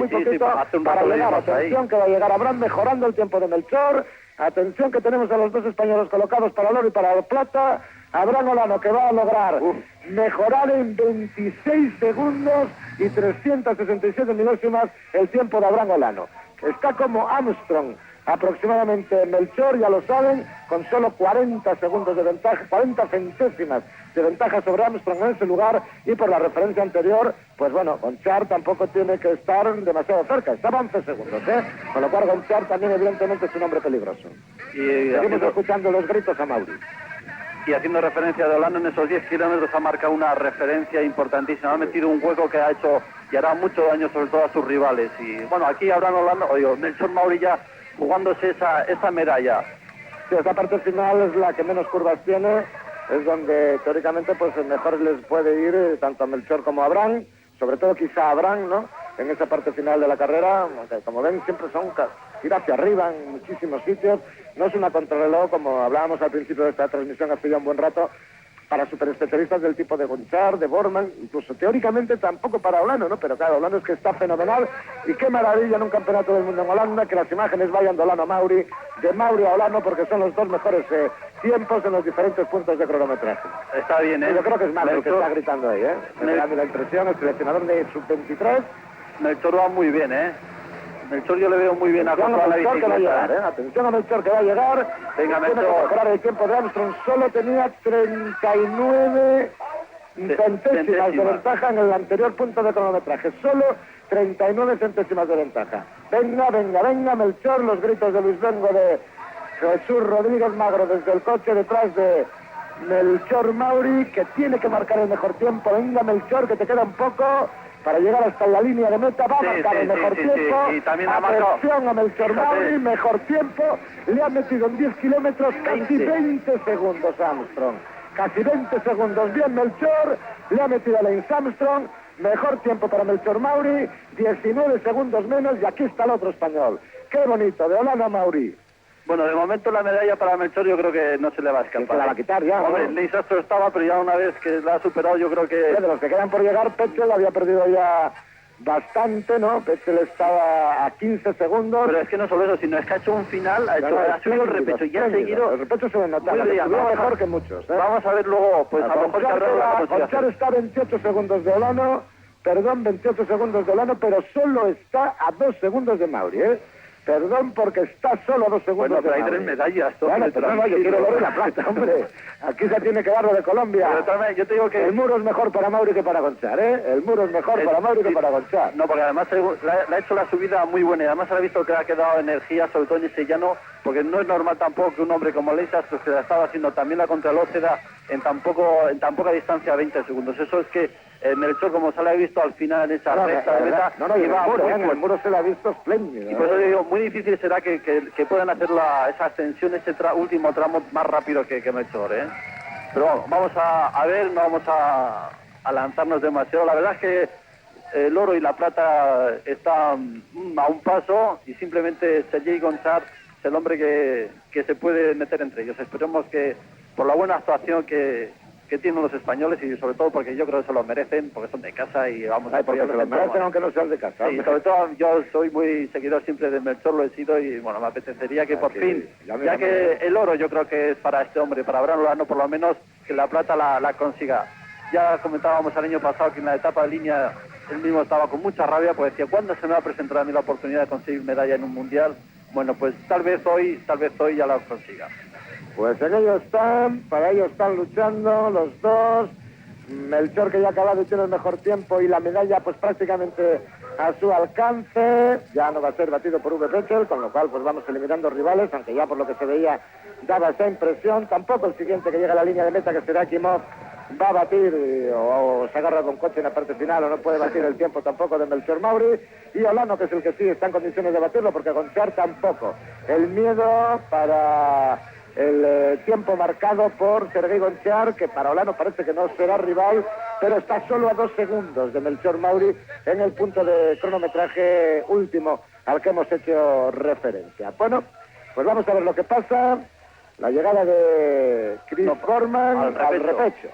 [SPEAKER 1] para llegar. Atención que va a llegar Abraham mejorando el tiempo de Melchor. Atención que tenemos a los dos españoles colocados para el oro y para la plata. Abraham Olano que va a lograr mejorar en 26 segundos y 367 milésimas el tiempo de Abraham Olano. Está como Armstrong, aproximadamente Melchor, ya lo saben, con solo 40 segundos de ventaja, 40 centésimas de ventaja sobre Armstrong en ese lugar, y por la referencia anterior, pues bueno, Gonchar tampoco tiene que estar demasiado cerca, estaba 11 segundos, con lo cual Gonchar también evidentemente es un hombre peligroso. Y seguimos escuchando los gritos a Mauri.
[SPEAKER 2] Y haciendo referencia de Olano, en esos 10 kilómetros ha marcado una referencia importantísima, ha metido un hueco que ha hecho y hará mucho daño sobre todo a sus rivales. Y bueno, aquí Abraham Olano, Melchor Mauri ya jugándose esa medalla.
[SPEAKER 1] Sí, esa parte final es la que menos curvas tiene, es donde teóricamente pues mejor les puede ir tanto a Melchor como a Abraham, sobre todo quizá a Abraham, ¿no? En esa parte final de la carrera, como ven, siempre son ir hacia arriba en muchísimos sitios. No es una contrarreloj, como hablábamos al principio de esta transmisión hace ya un buen rato, para superespecialistas del tipo de Gonchar, de Borman, incluso teóricamente tampoco para Olano, ¿no? Pero claro, Olano es que está fenomenal, y qué maravilla en un campeonato del mundo en Holanda que las imágenes vayan de Olano a Mauri, de Mauri a Olano, porque son los dos mejores tiempos en los diferentes puntos de cronometraje.
[SPEAKER 2] Está bien, ¿eh?
[SPEAKER 1] Yo creo que es Mauri el que está gritando ahí, Me da la impresión, el seleccionador de sub-23.
[SPEAKER 2] Melchor va muy bien, Melchor yo le veo muy bien a la bicicleta.
[SPEAKER 1] Que va a llegar, Atención a Melchor que va a llegar.
[SPEAKER 2] Venga,
[SPEAKER 1] Melchor. Tiene que mejorar el tiempo de Armstrong. Solo tenía 39 centésimas de ventaja en el anterior punto de cronometraje. Solo 39 centésimas de ventaja. Venga, Melchor. Los gritos de Luis Bengo, de Jesús Rodríguez Magro desde el coche detrás de Melchor Mauri, que tiene que marcar el mejor tiempo. Venga, Melchor, que te queda un poco para llegar hasta la línea de meta. Va a marcar el mejor tiempo.
[SPEAKER 2] Y también
[SPEAKER 1] atención a Melchor Mauri, mejor tiempo. Le ha metido en 10 kilómetros casi 20 segundos a Armstrong. Casi 20 segundos. Bien Melchor, le ha metido a Lance Armstrong. Mejor tiempo para Melchor Mauri, 19 segundos menos, y aquí está el otro español. Qué bonito, de Olano a Mauri.
[SPEAKER 2] Bueno, de momento la medalla para Melchor yo creo que no se le va a escapar.
[SPEAKER 1] Se la va a quitar ya, ¿no?
[SPEAKER 2] Hombre, Lance Armstrong estaba, pero ya una vez que la ha superado yo creo que...
[SPEAKER 1] De los que quedan por llegar, Petzel había perdido ya bastante, ¿no? Petzel estaba a 15 segundos.
[SPEAKER 2] Pero es que no solo eso, sino es que ha hecho un final, ha hecho el repecho y ha seguido...
[SPEAKER 1] El repecho se ve notable, mejor que muchos.
[SPEAKER 2] Vamos a ver luego, pues a lo mejor...
[SPEAKER 1] Gonchar está a 28 segundos de Olano, 28 segundos de Olano, pero solo está a 2 segundos de Mauri, Perdón, porque está solo a 2 segundos.
[SPEAKER 2] Bueno, pero hay 3 medallas.
[SPEAKER 1] Bueno, pero no, yo quiero el oro y la plata, hombre. Aquí se tiene que dar lo de Colombia.
[SPEAKER 2] Pero yo te digo que...
[SPEAKER 1] El muro es mejor para Mauri que para Gonchar, El muro es mejor para Mauri que para Gonchar.
[SPEAKER 2] No, porque además le ha hecho la subida muy buena, y además se ha visto que le ha quedado energía, sobre todo en ese llano, porque no es normal tampoco que un hombre como Leisas, pues que la estaba haciendo también la contraloj, se da en tan poca distancia, 20 segundos. Eso es que Melchor, como se le ha visto al final en esa recta de meta,
[SPEAKER 1] el muro se le ha visto espléndido.
[SPEAKER 2] Y por eso digo, muy difícil será que puedan hacer esa ascensión, ese último tramo más rápido que Melchor, Pero vamos a ver, no vamos a lanzarnos demasiado. La verdad es que el oro y la plata están a un paso, y simplemente Sergei Gonchar es el hombre que se puede meter entre ellos. Esperemos que por la buena actuación que tienen los españoles, y sobre todo porque yo creo que se lo merecen, porque son de casa y vamos a
[SPEAKER 1] porque se lo merecen aunque no sean de casa.
[SPEAKER 2] Y sobre todo yo soy muy seguidor siempre de Melchor, lo he sido, y bueno, me apetecería que por fin, ya que el oro yo creo que es para este hombre, para Abraham Olano, por lo menos que la plata la consiga. Ya comentábamos el año pasado que en la etapa de línea él mismo estaba con mucha rabia, pues decía, ¿cuándo se me va a presentar a mí la oportunidad de conseguir medalla en un mundial? Bueno, pues tal vez hoy ya la consiga.
[SPEAKER 1] Pues en ello están, para ello están luchando los dos. Melchor, que ya ha acabado y tiene el mejor tiempo, y la medalla pues prácticamente a su alcance. Ya no va a ser batido por Uwe Petzel, con lo cual pues vamos eliminando rivales, aunque ya por lo que se veía daba esa impresión. Tampoco el siguiente que llega a la línea de meta, que será Kimov, va a batir o se agarra con coche en la parte final, o no puede batir el tiempo tampoco de Melchor Mauri. Y Olano, que es el que sí está en condiciones de batirlo, porque Gonchar tampoco. El miedo para el tiempo marcado por Sergei Gonchar, que para Olano parece que no será rival, pero está solo a 2 segundos de Melchor Mauri en el punto de cronometraje último al que hemos hecho referencia. Bueno, pues vamos a ver lo que pasa. la llegada de Chris Foreman al repecho.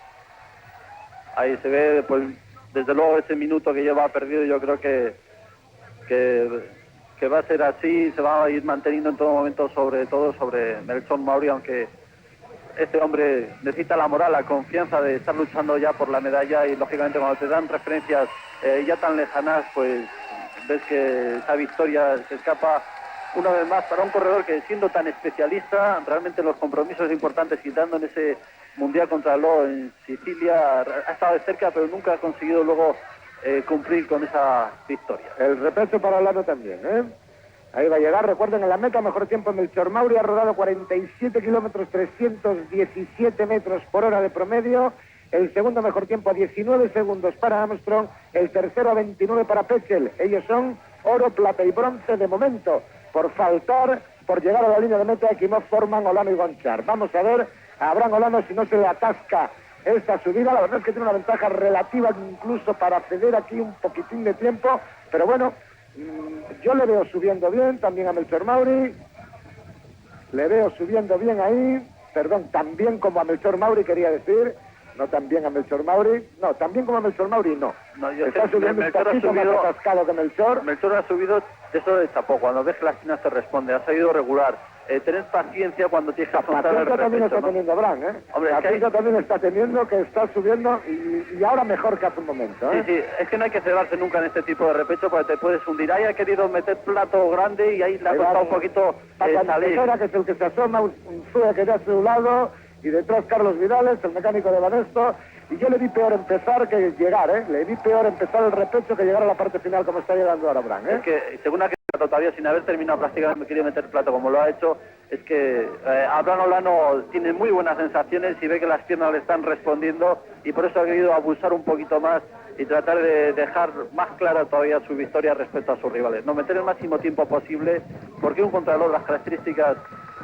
[SPEAKER 2] Ahí se ve, pues, desde luego ese minuto que lleva perdido, yo creo que va a ser así, se va a ir manteniendo en todo momento, sobre todo sobre Melchor Mauri, aunque este hombre necesita la moral, la confianza de estar luchando ya por la medalla, y lógicamente cuando te dan referencias ya tan lejanas, pues ves que esa victoria se escapa una vez más para un corredor que, siendo tan especialista, realmente los compromisos importantes y dando en ese mundial contra Lo en Sicilia, ha estado de cerca, pero nunca ha conseguido luego cumplir con esa victoria.
[SPEAKER 1] El repecho para Olano también, ¿eh? Ahí va a llegar, recuerden, en la meta, mejor tiempo Melchor Mauri, ha rodado 47 kilómetros, 317 metros por hora de promedio. El segundo mejor tiempo a 19 segundos para Armstrong, el tercero a 29 para Petzl. Ellos son oro, plata y bronce de momento, por llegar a la línea de meta Ekimov, Foreman, Olano y Gonchar. Vamos a ver a Abraham Olano si no se le atasca esta subida. La verdad es que tiene una ventaja relativa incluso para ceder aquí un poquitín de tiempo, pero bueno, yo le veo subiendo bien, también a Melchor Mauri, le veo subiendo bien ahí, perdón, también como a Melchor Mauri quería decir, no también a Melchor Mauri, no, también como a Melchor Mauri no, está subiendo un poquito más atascado que Melchor.
[SPEAKER 2] Melchor ha subido de eso de chapó, cuando ves que la esquina se responde, ha salido regular. Tener paciencia cuando tienes que afrontar el repecho,
[SPEAKER 1] también está teniendo Abraham, ¿eh? Hombre, paciencia también está teniendo, que está subiendo y ahora mejor que hace un momento, ¿eh?
[SPEAKER 2] Sí, es que no hay que cebarse nunca en este tipo de repecho porque te puedes hundir. Ahí ha querido meter plato grande y ahí le ha costado un poquito salir.
[SPEAKER 1] Que es el que se asoma, un Zue que ya a su lado, y detrás Carlos Vidales, el mecánico de Banesto, y yo le vi peor empezar que llegar, ¿eh? Le vi peor empezar el repecho que llegar a la parte final como está llegando ahora Abraham, ¿eh?
[SPEAKER 2] Es que según ha quedado todavía sin haber terminado prácticamente, me quiere meter plato como lo ha hecho. Es que Abraham Olano tiene muy buenas sensaciones y ve que las piernas le están respondiendo, y por eso ha querido abusar un poquito más y tratar de dejar más clara todavía su victoria respecto a sus rivales. No meter el máximo tiempo posible, porque un contralor, las características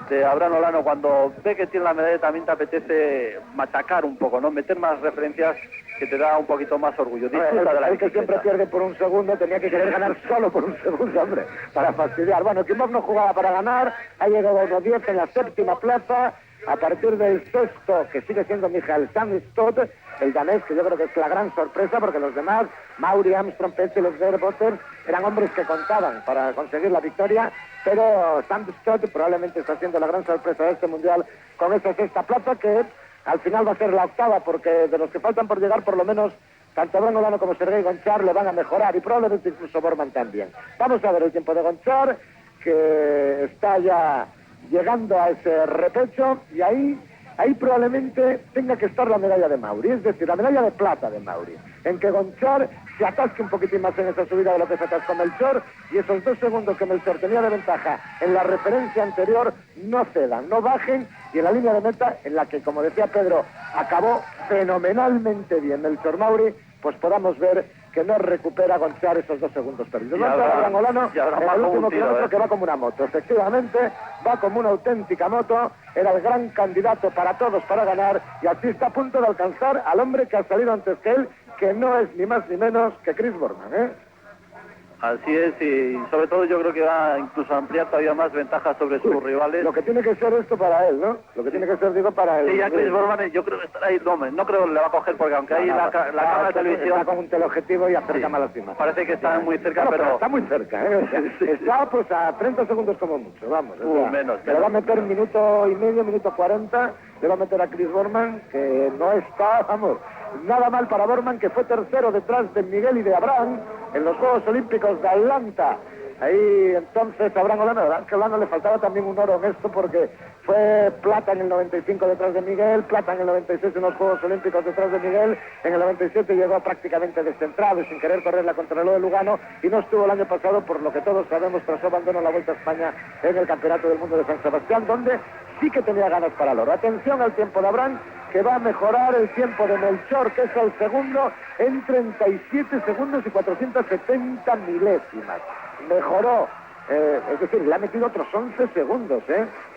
[SPEAKER 2] de Abraham Olano, cuando ve que tiene la medalla, también te apetece machacar un poco, ¿no? Meter más referencias que te da un poquito más orgullo. Disfruta de la
[SPEAKER 1] el que siempre pierde por un segundo tenía que querer ganar solo por un segundo, hombre, para fastidiar. Bueno, Ekimov no jugaba para ganar, ha llegado a 1.10 en la séptima plaza, a partir del sexto, que sigue siendo Michael Sandstad, el danés, que yo creo que es la gran sorpresa, porque los demás, Mauri, Armstrong, Petzl y los Verbotter, eran hombres que contaban para conseguir la victoria, pero Sandstad probablemente está siendo la gran sorpresa de este mundial con esta sexta plaza, que al final va a ser la octava, porque de los que faltan por llegar, por lo menos tanto Abraham Olano como Sergei Gonchar le van a mejorar, y probablemente incluso Borman también. Vamos a ver el tiempo de Gonchar, que está ya llegando a ese repecho, y ahí probablemente tenga que estar la medalla de Mauri, es decir, la medalla de plata de Mauri, en que Gonchar se atasque un poquitín más en esa subida de lo que se atascó Melchor, y esos 2 segundos que Melchor tenía de ventaja en la referencia anterior no cedan, no bajen, y en la línea de meta, en la que, como decía Pedro, acabó fenomenalmente bien Melchor Mauri, pues podamos ver que no recupera Gonchar esos 2 segundos perdidos. Abraham Olano en el último kilómetro, que va como una moto, efectivamente, va como una auténtica moto, era el gran candidato para todos para ganar, y así está a punto de alcanzar al hombre que ha salido antes que él, que no es ni más ni menos que Chris Foreman, ¿eh?
[SPEAKER 2] Así es, y sobre todo yo creo que va a incluso ampliar todavía más ventajas sobre sus rivales.
[SPEAKER 1] Lo que tiene que ser esto para él, ¿no? Lo que tiene que ser, digo, para él.
[SPEAKER 2] Sí, ya Chris Foreman, yo creo que estará ahí, no creo que le va a coger, porque aunque hay la cámara de televisión...
[SPEAKER 1] Está con un teleobjetivo y acerca más la cima.
[SPEAKER 2] Parece que está muy cerca,
[SPEAKER 1] pero está muy cerca, ¿eh? Está pues a 30 segundos como mucho, vamos.
[SPEAKER 2] Menos.
[SPEAKER 1] Le va a meter minuto y medio, minuto 40, le va a meter a Chris Foreman, que no está, vamos, nada mal para Foreman, que fue tercero detrás de Miguel y de Abraham en los Juegos Olímpicos de Atlanta. Ahí entonces Abraham Olano, ¿verdad? Que a Olano le faltaba también un oro en esto, porque fue plata en el 95 detrás de Miguel, plata en el 96 en los Juegos Olímpicos detrás de Miguel, en el 97 llegó prácticamente descentrado y sin querer correr la contrarreloj de Lugano, y no estuvo el año pasado, por lo que todos sabemos, tras su abandono en la Vuelta a España en el Campeonato del Mundo de San Sebastián, donde sí que tenía ganas para el oro. Atención al tiempo de Abraham, que va a mejorar el tiempo de Melchor, que es el segundo, en 37 segundos y 470 milésimas. Mejoró, es decir, le ha metido otros 11 segundos,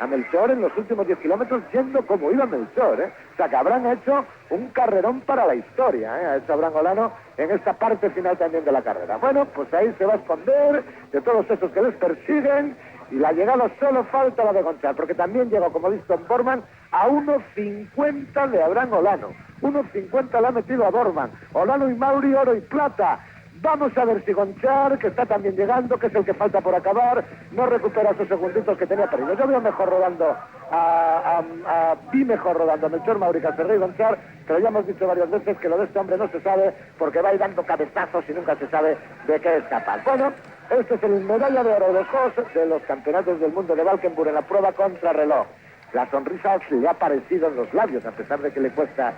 [SPEAKER 1] a Melchor en los últimos 10 kilómetros, yendo como iba Melchor, O sea, que Abraham ha hecho un carrerón para la historia, ha hecho Abraham Olano en esta parte final también de la carrera. Bueno, pues ahí se va a esconder de todos esos que les persiguen, Y la llegada solo falta la de Gonchar, porque también llegó, como ha visto en Borman, a 1.50 de Abraham Olano. 1.50 le ha metido a Borman. Olano y Mauri, oro y plata. Vamos a ver si Gonchar, que está también llegando, que es el que falta por acabar, no recupera esos segunditos que tenía perdido. Yo veo mejor rodando vi mejor rodando a Melchor Mauri que a Sergei Gonchar, pero ya hemos dicho varias veces que lo de este hombre no se sabe, porque va a ir dando cabezazos y nunca se sabe de qué es capaz. Bueno, este es el medalla de oro de los Juegos de los Campeonatos del Mundo de Valkenburg en la prueba contrarreloj. La sonrisa se le ha aparecido en los labios, a pesar de que le cuesta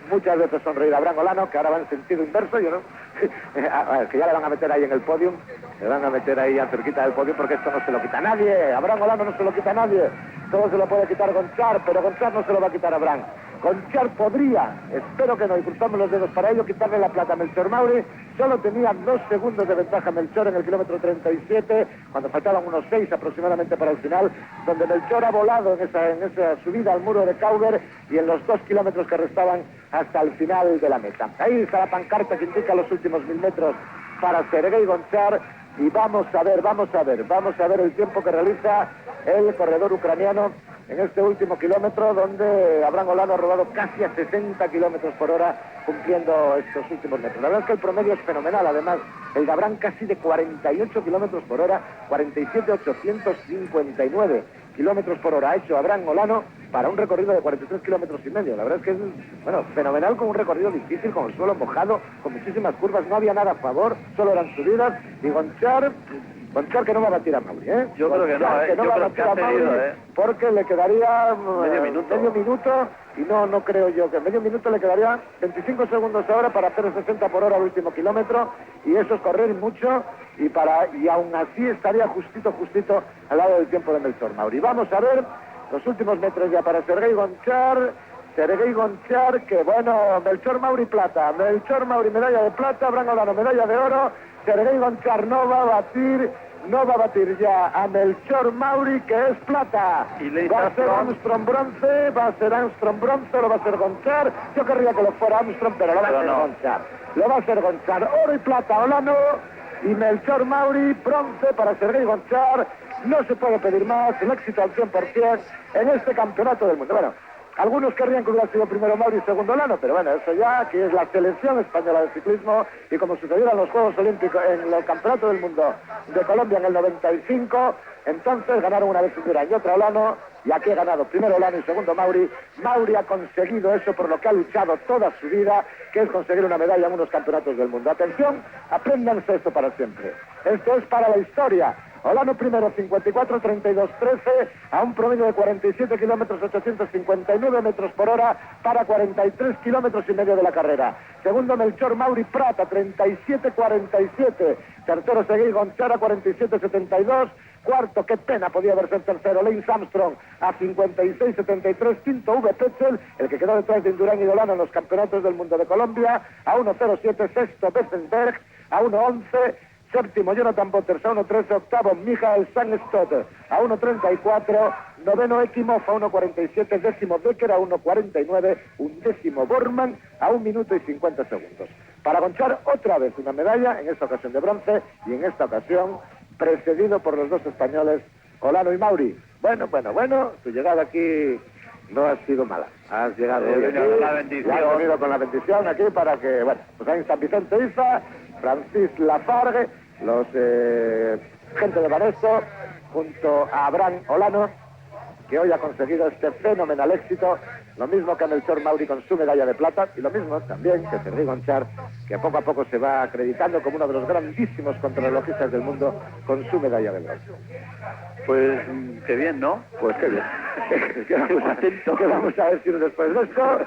[SPEAKER 1] muchas veces sonreír a Abraham Olano, que ahora va en sentido inverso, yo no. A ver, que ya le van a meter ahí en el podium, le van a meter ahí a cerquita del podium, porque esto no se lo quita nadie. Abraham Olano no se lo quita nadie, todo se lo puede quitar Gonchar, pero Gonchar no se lo va a quitar a Abraham. Gonchar podría, espero que no, y cruzamos los dedos para ello, quitarle la plata a Melchor Mauri. Solo tenía 2 segundos de ventaja Melchor en el kilómetro 37, cuando faltaban unos 6 aproximadamente para el final, donde Melchor ha volado en esa subida al muro de Cauber y en los 2 kilómetros que restaban hasta el final de la meta. Ahí está la pancarta que indica los últimos 1000 metros para Sergei Gonchar, y vamos a ver el tiempo que realiza el corredor ucraniano en este último kilómetro, donde Abraham Olano ha rodado casi a 60 kilómetros por hora cumpliendo estos últimos metros. La verdad es que el promedio es fenomenal, además el de Abraham casi de 48 kilómetros por hora, 47.859 kilómetros por hora ha hecho Abraham Olano para un recorrido de 43 kilómetros y medio. La verdad es que es, bueno, fenomenal, con un recorrido difícil, con el suelo mojado, con muchísimas curvas, no había nada a favor, solo eran subidas, y Gonchar que no va a batir a Mauri, ¿eh?
[SPEAKER 2] Yo creo que no,
[SPEAKER 1] no va a batir a Mauri, porque le quedaría
[SPEAKER 2] medio minuto,
[SPEAKER 1] y no creo yo que medio minuto le quedaría 25 segundos ahora para hacer el 60 por hora al último kilómetro, y eso es correr mucho, y aún así estaría justito al lado del tiempo de Melchor Mauri. Vamos a ver los últimos metros ya para Sergei Gonchar, que bueno, Melchor Mauri plata, Melchor Mauri medalla de plata, Abraham Olano medalla de oro. Sergei Gonchar no va a batir ya a Melchor Mauri, que es plata. Va a ser Armstrong bronce, lo va a ser Gonchar. Yo querría que lo fuera Armstrong, pero lo va a ser Gonchar. Lo va a ser Gonchar, oro y plata Olano, y Melchor Mauri, bronce para Sergei Gonchar. No se puede pedir más, el éxito al 100% en este campeonato del mundo. Bueno, algunos querrían que hubiera sido primero Mauri y segundo Olano, pero bueno, eso ya, aquí es la selección española de ciclismo, y como sucedió en los Juegos Olímpicos, en el Campeonato del Mundo de Colombia en el 95, entonces ganaron una vez Indurain y otra Olano, y aquí ha ganado primero Olano y segundo Mauri. Mauri ha conseguido eso por lo que ha luchado toda su vida, que es conseguir una medalla en unos campeonatos del mundo. Atención, apréndanse esto para siempre. Esto es para la historia. Olano primero, 54-32-13, a un promedio de 47 kilómetros 859 metros por hora para 43 kilómetros y medio de la carrera. Segundo, Melchor Mauri Prata, 37-47. Tercero, Sergei Gonchar, 47-72. Cuarto, qué pena, podía haber sido tercero, Lance Armstrong a 56-73. Quinto, Uwe Petzl, el que quedó detrás de Indurain y de Olano en los campeonatos del mundo de Colombia, a 1.07. Sexto, Bessenberg, a 1.11. Séptimo, Jonathan Boters, a 1.13. Octavo, Michael Sangstad, a 1.34. Noveno, Ekimov, a 1.47. Décimo, Becker, a 1.49. Undécimo, Borman, a 1 minuto y 50 segundos. Para Gonchar, otra vez una medalla, en esta ocasión de bronce, y en esta ocasión precedido por los dos españoles, Olano y Mauri. Bueno, tu llegada aquí no ha sido mala. Has llegado hoy aquí,
[SPEAKER 2] la bendición.
[SPEAKER 1] has venido con la bendición aquí para que, bueno, pues ahí en San Vicente Iza, Francis Lafargue, los gente de Banesto, junto a Abraham Olano, que hoy ha conseguido este fenomenal éxito, lo mismo que Melchor Mauri con su medalla de plata, y lo mismo también que Sergei Gonchar, que poco a poco se va acreditando como uno de los grandísimos contrarrelojistas del mundo con su medalla de bronce.
[SPEAKER 2] Pues qué bien, ¿no?
[SPEAKER 1] Pues qué bien. ¿Qué vamos a decir después de esto?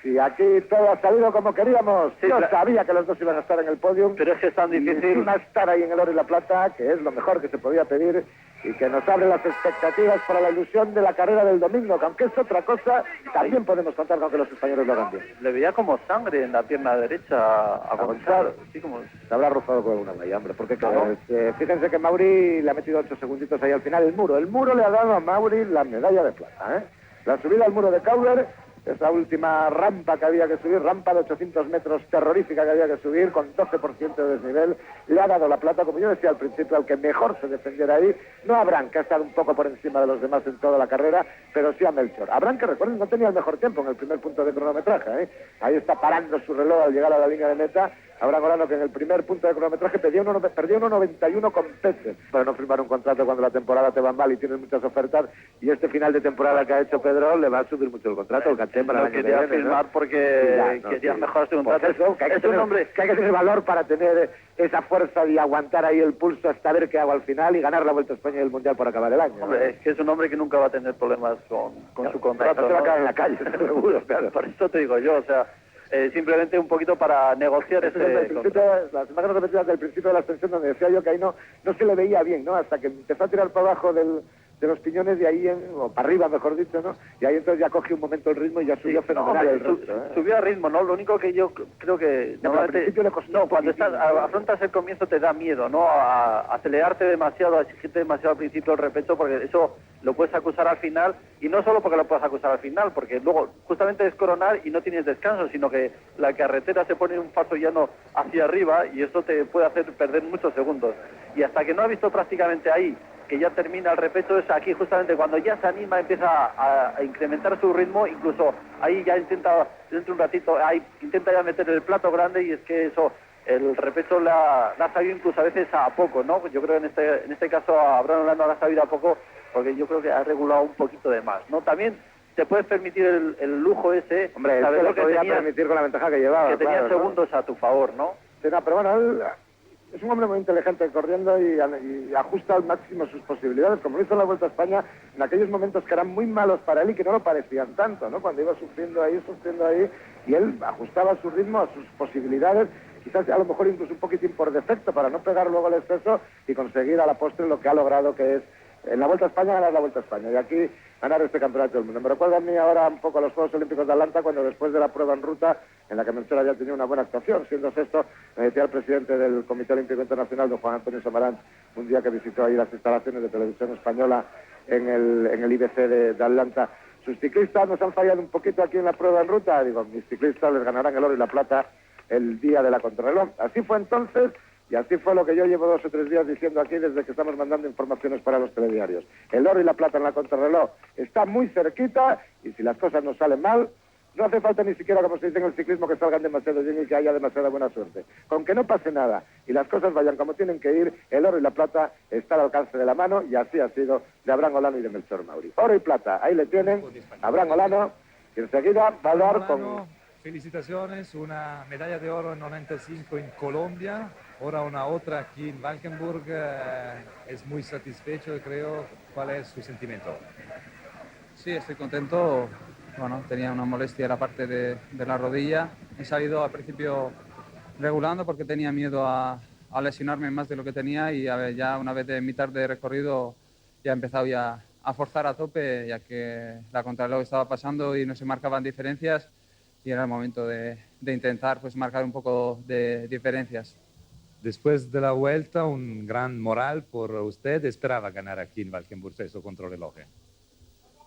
[SPEAKER 1] Si aquí todo ha salido como queríamos.
[SPEAKER 2] Sí,
[SPEAKER 1] yo sabía que los dos iban a estar en el podium,
[SPEAKER 2] pero es que es tan difícil.
[SPEAKER 1] Y encima estar ahí en el oro y la plata, que es lo mejor que se podía pedir, y que nos abre las expectativas para la ilusión de la carrera del domingo, que aunque es otra cosa, también podemos contar con que los españoles lo hagan bien.
[SPEAKER 2] Le veía como sangre en la pierna derecha a Gonchar. Sí, como...
[SPEAKER 1] Se habrá rozado con una malla, hombre, porque
[SPEAKER 2] claro.
[SPEAKER 1] Fíjense que Mauri le ha metido 8 segunditos ahí al final. El muro le ha dado a Mauri la medalla de plata, ¿eh? La subida al muro de Cauber esa última rampa que había que subir, rampa de 800 metros terrorífica que había que subir, con 12% de desnivel, le ha dado la plata, como yo decía al principio, al que mejor se defendiera ahí, no a Abraham, que ha estado un poco por encima de los demás en toda la carrera, pero sí a Melchor. Abraham, que recuerden, no tenía el mejor tiempo en el primer punto de cronometraje, ¿eh? Ahí está parando su reloj al llegar a la línea de meta. Abraham Olano, que en el primer punto de cronometraje perdió 1.91 con Pece, para no firmar un contrato cuando la temporada te va mal y tienes muchas ofertas, y este final de temporada que ha hecho Pedro le va a subir mucho el contrato, el caché para el año que viene,
[SPEAKER 2] firmar, ¿no? Porque quería mejorar su contrato.
[SPEAKER 1] Pues eso, que hay que tener valor para tener esa fuerza y aguantar ahí el pulso hasta ver qué hago al final y ganar la Vuelta a España y el Mundial por acabar el año.
[SPEAKER 2] Hombre, es que es un hombre que nunca va a tener problemas con su contrato.
[SPEAKER 1] No se va a quedar en la calle, seguro, claro.
[SPEAKER 2] Por eso te digo yo, o sea, simplemente un poquito para negociar ese contrato.
[SPEAKER 1] Las imágenes repetidas del principio de la extensión, donde decía yo que ahí no se le veía bien, ¿no? Hasta que empezó a tirar para abajo de los piñones, y ahí, o para arriba mejor dicho, ¿no? Y ahí entonces ya cogió un momento el ritmo y ya subió fenomenal el resto, ¿eh?
[SPEAKER 2] Subió a ritmo, ¿no? Lo único que yo creo que normalmente, cuando afrontas el comienzo te da miedo, ¿no? A acelerarte demasiado, a exigirte demasiado al principio del repecho, porque eso lo puedes acusar al final, y no solo porque lo puedes acusar al final, porque luego justamente es coronar y no tienes descanso, sino que la carretera se pone un falso llano hacia arriba y eso te puede hacer perder muchos segundos. Y hasta que no ha visto prácticamente ahí que ya termina el repecho, es aquí justamente cuando ya se anima, empieza a incrementar su ritmo, incluso ahí ya intenta, dentro de un ratito, intenta ya meter el plato grande, y es que eso, el repecho le ha sabido incluso a veces a poco, ¿no? Yo creo en este caso a Abraham Olano le ha sabido a poco, porque yo creo que ha regulado un poquito de más, ¿no? También te puedes permitir el lujo ese,
[SPEAKER 1] hombre, saber lo que podía permitir con la ventaja que llevaba,
[SPEAKER 2] que tenía segundos, ¿no?, a tu favor, ¿no?
[SPEAKER 1] Sí, no, pero bueno, él es un hombre muy inteligente corriendo y ajusta al máximo sus posibilidades, como lo hizo en la Vuelta a España, en aquellos momentos que eran muy malos para él y que no lo parecían tanto, ¿no? Cuando iba sufriendo ahí, y él ajustaba su ritmo a sus posibilidades, quizás a lo mejor incluso un poquitín por defecto, para no pegar luego el exceso y conseguir a la postre lo que ha logrado, que es en la Vuelta a España ganar la Vuelta a España, y aquí ganar este campeonato del mundo. Me recuerda a mí ahora un poco a los Juegos Olímpicos de Atlanta, cuando después de la prueba en ruta, en la que Melchor había tenido una buena actuación, siendo sexto, me decía el presidente del Comité Olímpico Internacional, don Juan Antonio Samarán, un día que visitó ahí las instalaciones de televisión española en el IBC de Atlanta: sus ciclistas nos han fallado un poquito aquí en la prueba en ruta. Digo, mis ciclistas les ganarán el oro y la plata el día de la contrarreloj. Así fue entonces, y así fue lo que yo llevo 2 o 3 días diciendo aquí desde que estamos mandando informaciones para los telediarios. El oro y la plata en la contrarreloj está muy cerquita, y si las cosas no salen mal, no hace falta ni siquiera, como se dice en el ciclismo, que salgan demasiado bien y que haya demasiada buena suerte. Con que no pase nada y las cosas vayan como tienen que ir, el oro y la plata está al alcance de la mano, y así ha sido de Abraham Olano y de Melchor Mauri. Oro y plata, ahí le tienen, Abraham Olano, y enseguida va a dar con...
[SPEAKER 3] Felicitaciones, una medalla de oro en 95 en Colombia, ahora una otra aquí en Valkenburg. Es muy satisfecho, creo. ¿Cuál es su sentimiento?
[SPEAKER 4] Sí, estoy contento. Bueno, tenía una molestia en la parte de la rodilla. He salido al principio regulando porque tenía miedo a lesionarme más de lo que tenía, y ya una vez de mitad de recorrido ya he empezado ya a forzar a tope, ya que la contrarreloj estaba pasando y no se marcaban diferencias, y era el momento de intentar pues marcar un poco de diferencias.
[SPEAKER 3] Después de la vuelta, un gran moral por usted. Esperaba ganar aquí en Valkenburg eso contra el reloj.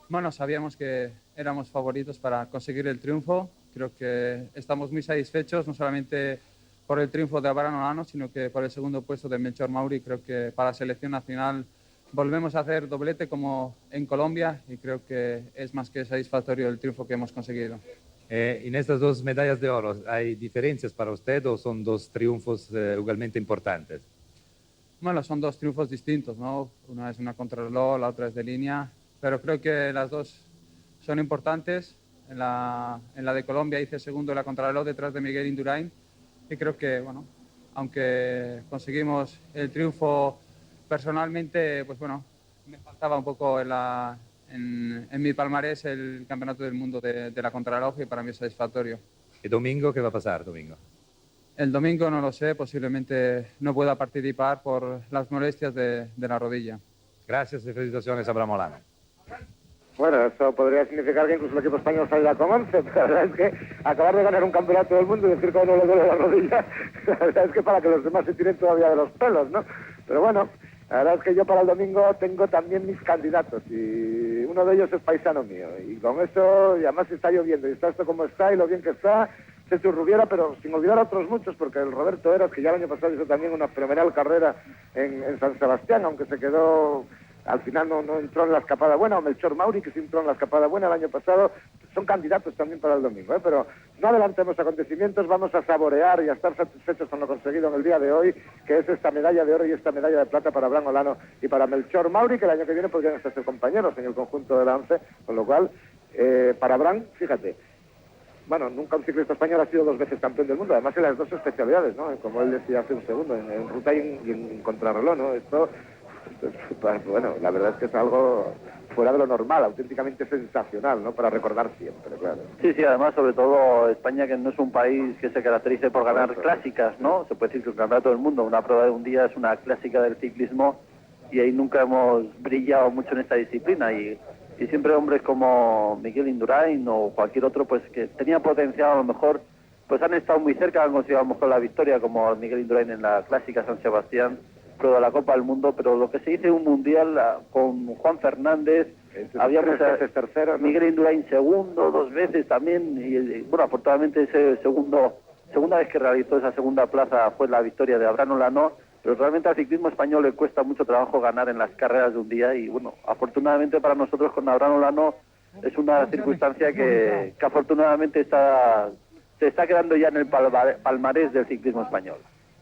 [SPEAKER 4] Bueno, sabíamos que éramos favoritos para conseguir el triunfo. Creo que estamos muy satisfechos, no solamente por el triunfo de Abraham Olano, sino que por el segundo puesto de Melchor Mauri. Creo que para la selección nacional volvemos a hacer doblete como en Colombia, y creo que es más que satisfactorio el triunfo que hemos conseguido.
[SPEAKER 3] En estas 2 medallas de oro, ¿hay diferencias para usted o son 2 triunfos igualmente importantes?
[SPEAKER 4] Bueno, son 2 triunfos distintos, ¿no? Una es una contrarreloj, la otra es de línea, pero creo que las 2 son importantes. En la de Colombia hice segundo en la contrarreloj detrás de Miguel Indurain, y creo que, bueno, aunque conseguimos el triunfo personalmente, pues bueno, me faltaba un poco en mi palmarés el campeonato del mundo de la contrarreloj, y para mí es satisfactorio.
[SPEAKER 3] ¿Y domingo qué va a pasar, domingo?
[SPEAKER 4] El domingo no lo sé, posiblemente no pueda participar por las molestias de la rodilla.
[SPEAKER 3] Gracias y felicitaciones a Abraham Olano.
[SPEAKER 1] Bueno, eso podría significar que incluso el equipo español salga con 11, pero la verdad es que acabar de ganar un campeonato del mundo y decir que a uno le duele la rodilla, la verdad es que para que los demás se tiren todavía de los pelos, ¿no? Pero bueno, la verdad es que yo para el domingo tengo también mis candidatos, y uno de ellos es paisano mío, y con eso, y además está lloviendo, y está esto como está, y lo bien que está, Chechu Rubiera, pero sin olvidar a otros muchos, porque el Roberto Eras, que ya el año pasado hizo también una fenomenal carrera en San Sebastián, aunque se quedó, al final no entró en la escapada buena, o Melchor Mauri, que sí entró en la escapada buena el año pasado, son candidatos también para el domingo, pero no adelantemos acontecimientos, vamos a saborear y a estar satisfechos con lo conseguido en el día de hoy, que es esta medalla de oro y esta medalla de plata para Abraham Olano y para Melchor Mauri, que el año que viene podrían estar compañeros en el conjunto de la ONCE, con lo cual, para Abraham, fíjate, bueno, nunca un ciclista español ha sido 2 veces campeón del mundo, además en las 2 especialidades, ¿no? Como él decía hace un segundo, en ruta y en contrarreloj, ¿no? Esto, bueno, la verdad es que es algo fuera de lo normal, auténticamente sensacional, ¿no? Para recordar siempre, claro.
[SPEAKER 2] Sí, además, sobre todo España, que no es un país que se caracterice por ganar clásicas, ¿no? Se puede decir que el campeonato del mundo, una prueba de un día es una clásica del ciclismo, y ahí nunca hemos brillado mucho en esta disciplina, y siempre hombres como Miguel Indurain o cualquier otro, pues que tenía potencial, a lo mejor, pues han estado muy cerca, han conseguido a lo mejor la victoria, como Miguel Indurain en la clásica San Sebastián, prueba de la Copa del Mundo, pero lo que se dice un mundial con Juan Fernández, habíamos
[SPEAKER 1] tercero, ¿no?
[SPEAKER 2] Miguel Indurain segundo, 2 veces también, y bueno, afortunadamente ese segunda vez que realizó esa segunda plaza fue la victoria de Abraham Olano, pero realmente al ciclismo español le cuesta mucho trabajo ganar en las carreras de un día, y bueno, afortunadamente para nosotros con Abraham Olano es una circunstancia que afortunadamente se está quedando ya en el palmarés del ciclismo español.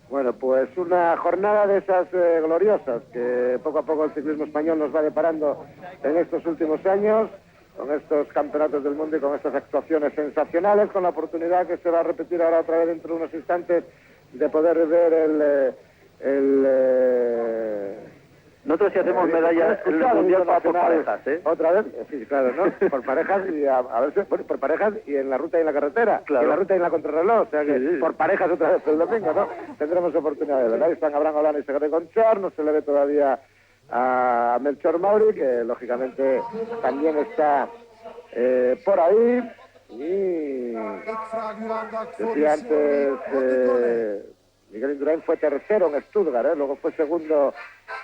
[SPEAKER 1] Bueno, pues una jornada de esas gloriosas que poco a poco el ciclismo español nos va deparando en estos últimos años, con estos campeonatos del mundo y con estas actuaciones sensacionales, con la oportunidad que se va a repetir ahora otra vez dentro de unos instantes de poder ver
[SPEAKER 2] nosotros sí hacemos medallas en el mundial por parejas, ¿eh?
[SPEAKER 1] Otra vez, sí, claro, ¿no? Por parejas y a veces por parejas y en la ruta y en la carretera,
[SPEAKER 2] claro.
[SPEAKER 1] Y en la ruta y en la contrarreloj, o sea que sí. Por parejas otra vez el domingo, ¿no? Tendremos oportunidad de ver. Ahí están Abraham Olano y Segre Conchar, no se le ve todavía a Melchor Mauri, que lógicamente también está por ahí, y decía antes Miguel Indurain fue tercero en Stuttgart, luego fue segundo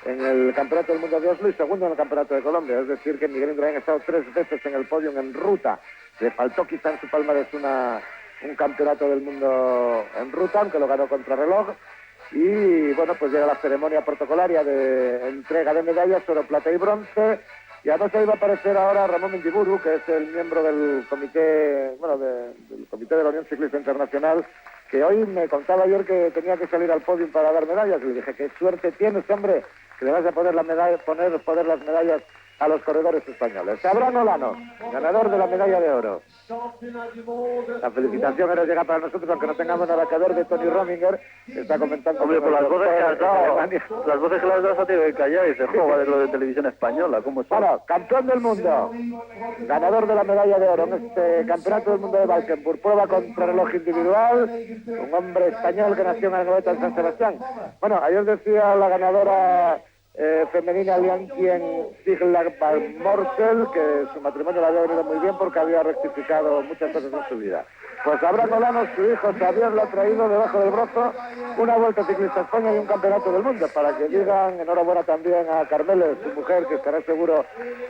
[SPEAKER 1] en el Campeonato del Mundo de Oslo y segundo en el Campeonato de Colombia. Es decir, que Miguel Indurain ha estado 3 veces en el podio en ruta. Le faltó quizá en su palmarés un Campeonato del Mundo en ruta, aunque lo ganó contrarreloj. Y bueno, pues llega la ceremonia protocolaria de entrega de medallas, oro, plata y bronce. Y además ahí va a aparecer ahora Ramón Mendiburu, que es el miembro del comité, del comité de la Unión Ciclista Internacional, que hoy me contaba ayer que tenía que salir al podio para dar medallas. Y le dije, qué suerte tienes, hombre, que le vas a poner las medallas a los corredores españoles. Abraham Olano, ganador de la medalla de oro. La felicitación ahora llega para nosotros, aunque no tengamos nada que ver, de Tony Rominger, que está comentando...
[SPEAKER 2] Hombre, por las voces que has dado, las voces que las das ha tenido que callar y se juega de lo de televisión española, ¿cómo está?
[SPEAKER 1] Bueno, campeón del mundo, ganador de la medalla de oro en este campeonato del mundo de Valkenburg, prueba contra reloj individual, un hombre español que nació en Algobeta, en San Sebastián. Bueno, ayer decía la ganadora femenina Liantien Siglag Morsel que su matrimonio le había venido muy bien porque había rectificado muchas cosas en su vida. Pues Abraham Olano, su hijo Xavier, le ha traído debajo del brazo una Vuelta Ciclista a España y un Campeonato del Mundo, para que digan enhorabuena también a Carmele, su mujer, que estará seguro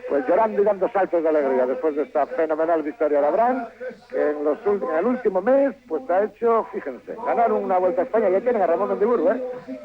[SPEAKER 1] pues llorando y dando saltos de alegría después de esta fenomenal victoria de Abraham, que en el último mes pues ha hecho, fíjense, ganar una Vuelta a España. Ya tienen a Ramón Mendiburu,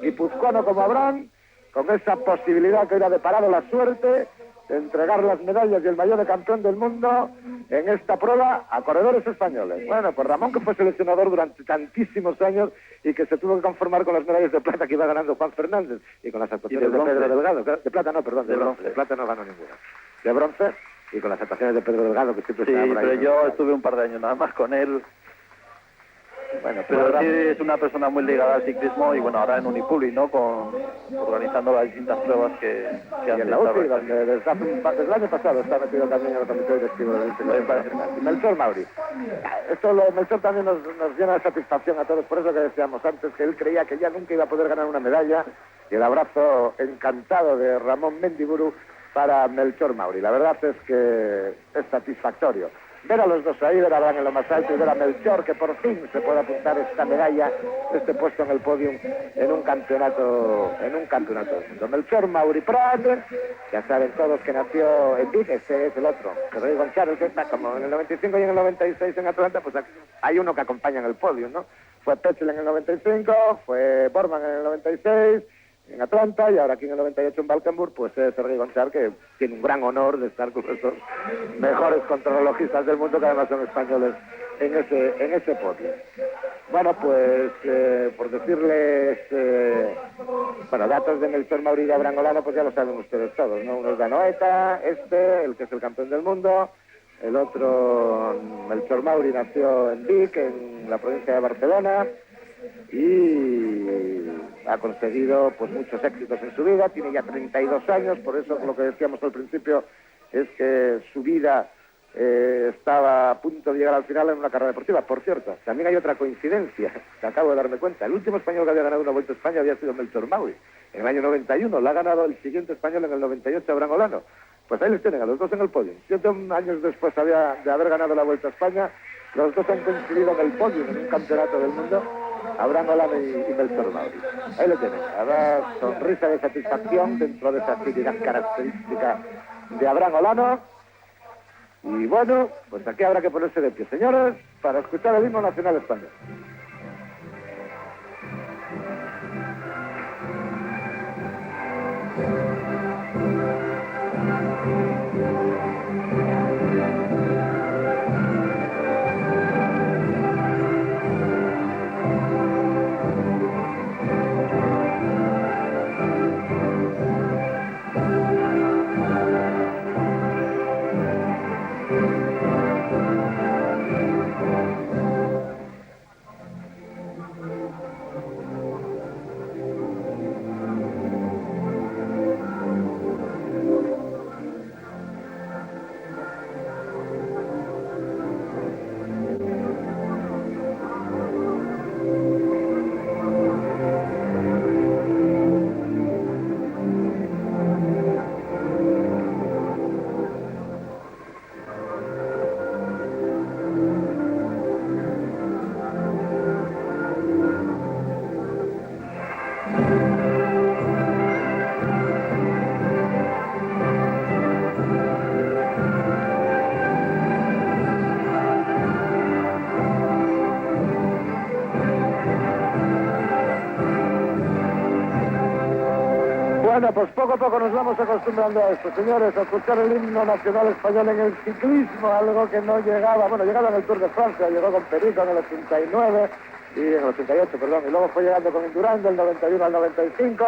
[SPEAKER 1] guipuzcoano como Abraham, con esa posibilidad que hoy ha deparado la suerte de entregar las medallas y el maillot de campeón del mundo en esta prueba a corredores españoles. Bueno, pues Ramón, que fue seleccionador durante tantísimos años y que se tuvo que conformar con las medallas de plata que iba ganando Juan Fernández y con las actuaciones de Pedro Delgado. De plata no, perdón, de bronce. De plata no ganó ninguna. De bronce y con las actuaciones de Pedro Delgado, que siempre estaba por ahí.
[SPEAKER 2] Sí, pero yo estuve un par de años nada más con él. Bueno, pero sí es una persona muy ligada al ciclismo y bueno, ahora en Unipuli, ¿no? Organizando las distintas pruebas que
[SPEAKER 1] y en la UCI, donde desde el año pasado está metido también en el comité directivo del y Melchor Mauri. Melchor también nos llena de satisfacción a todos, por eso que decíamos antes que él creía que ya nunca iba a poder ganar una medalla, y el abrazo encantado de Ramón Mendiburu para Melchor Mauri. La verdad es que es satisfactorio. ver a los dos ahí, ver a Abraham en lo más alto y ver a Melchor, que por fin se puede apuntar esta medalla, este puesto en el podium en un campeonato del mundo. Melchor Mauri Prat, ya saben todos que nació en Vic, ese es el otro, Sergei Gonchar, que está como en el 95 y en el 96 en Atlanta, pues hay uno que acompaña en el podium, ¿no? Fue Petzl en el 95, fue Borman en el 96, en Atlanta, y ahora aquí en el 98 en Valkenburg, pues es Sergei Gonchar, que tiene un gran honor de estar con estos mejores contrarrelojistas del mundo, que además son españoles en ese podio. Bueno, pues por decirles datos de Melchor Mauri y de Abraham Olano, pues ya lo saben ustedes todos, ¿no? Uno es Danoeta, el que es el campeón del mundo. El otro, Melchor Mauri, nació en Vic, en la provincia de Barcelona, y ha conseguido pues muchos éxitos en su vida. Tiene ya 32 años, por eso lo que decíamos al principio es que su vida estaba a punto de llegar al final en una carrera deportiva. Por cierto, también hay otra coincidencia, que acabo de darme cuenta. El último español que había ganado una Vuelta a España había sido Melchor Mauri, en el año 91. La ha ganado el siguiente español en el 98, Abraham Olano. Pues ahí les tienen a los dos en el podio. 7 años después de haber ganado la Vuelta a España, los dos han coincidido en el podio en un campeonato del mundo, Abraham Olano y Melchor Mauri. Ahí lo tienen, a dar sonrisa de satisfacción dentro de esa actividad característica de Abraham Olano. Y bueno, pues aquí habrá que ponerse de pie, señores, para escuchar el himno nacional español. Bueno, pues poco a poco nos vamos acostumbrando a esto, señores, a escuchar el himno nacional español en el ciclismo, algo que no llegaba, llegaba en el Tour de Francia, llegó con Perico en el 89, y en el 88, perdón, y luego fue llegando con Indurain del 91 al 95,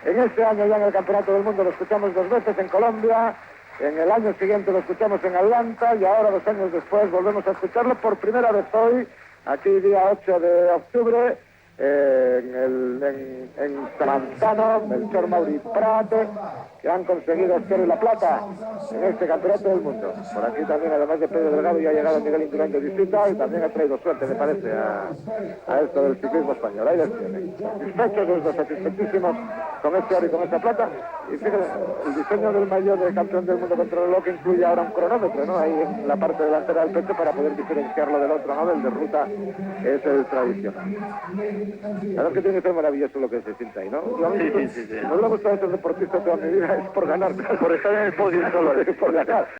[SPEAKER 1] en este año ya en el Campeonato del Mundo lo escuchamos 2 veces en Colombia, en el año siguiente lo escuchamos en Atlanta, y ahora 2 años después volvemos a escucharlo por primera vez hoy, aquí día 8 de octubre, en Tramontano, Melchor Mauri Prat, que han conseguido hacer la plata en este campeonato del mundo. Por aquí también, además de Pedro Delgado, ya ha llegado Miguel Indurain de visita y también ha traído suerte, me parece, a esto del ciclismo español. Ahí les tienen. Satisfechos los dos, satisfechísimos con este oro y con esta plata. Y fíjense, el diseño del maillot de campeón del mundo contra el reloj incluye ahora un cronómetro, ¿no? Ahí en la parte delantera del pecho para poder diferenciarlo del otro, ¿no? Del de ruta, que es el tradicional. La verdad es que tiene que ser maravilloso lo que se siente ahí, ¿no?
[SPEAKER 2] Sí.
[SPEAKER 1] No le gusta a estos deportistas toda mi vida, es por ganar.
[SPEAKER 2] Por estar en el podio solo.
[SPEAKER 1] Por ganar.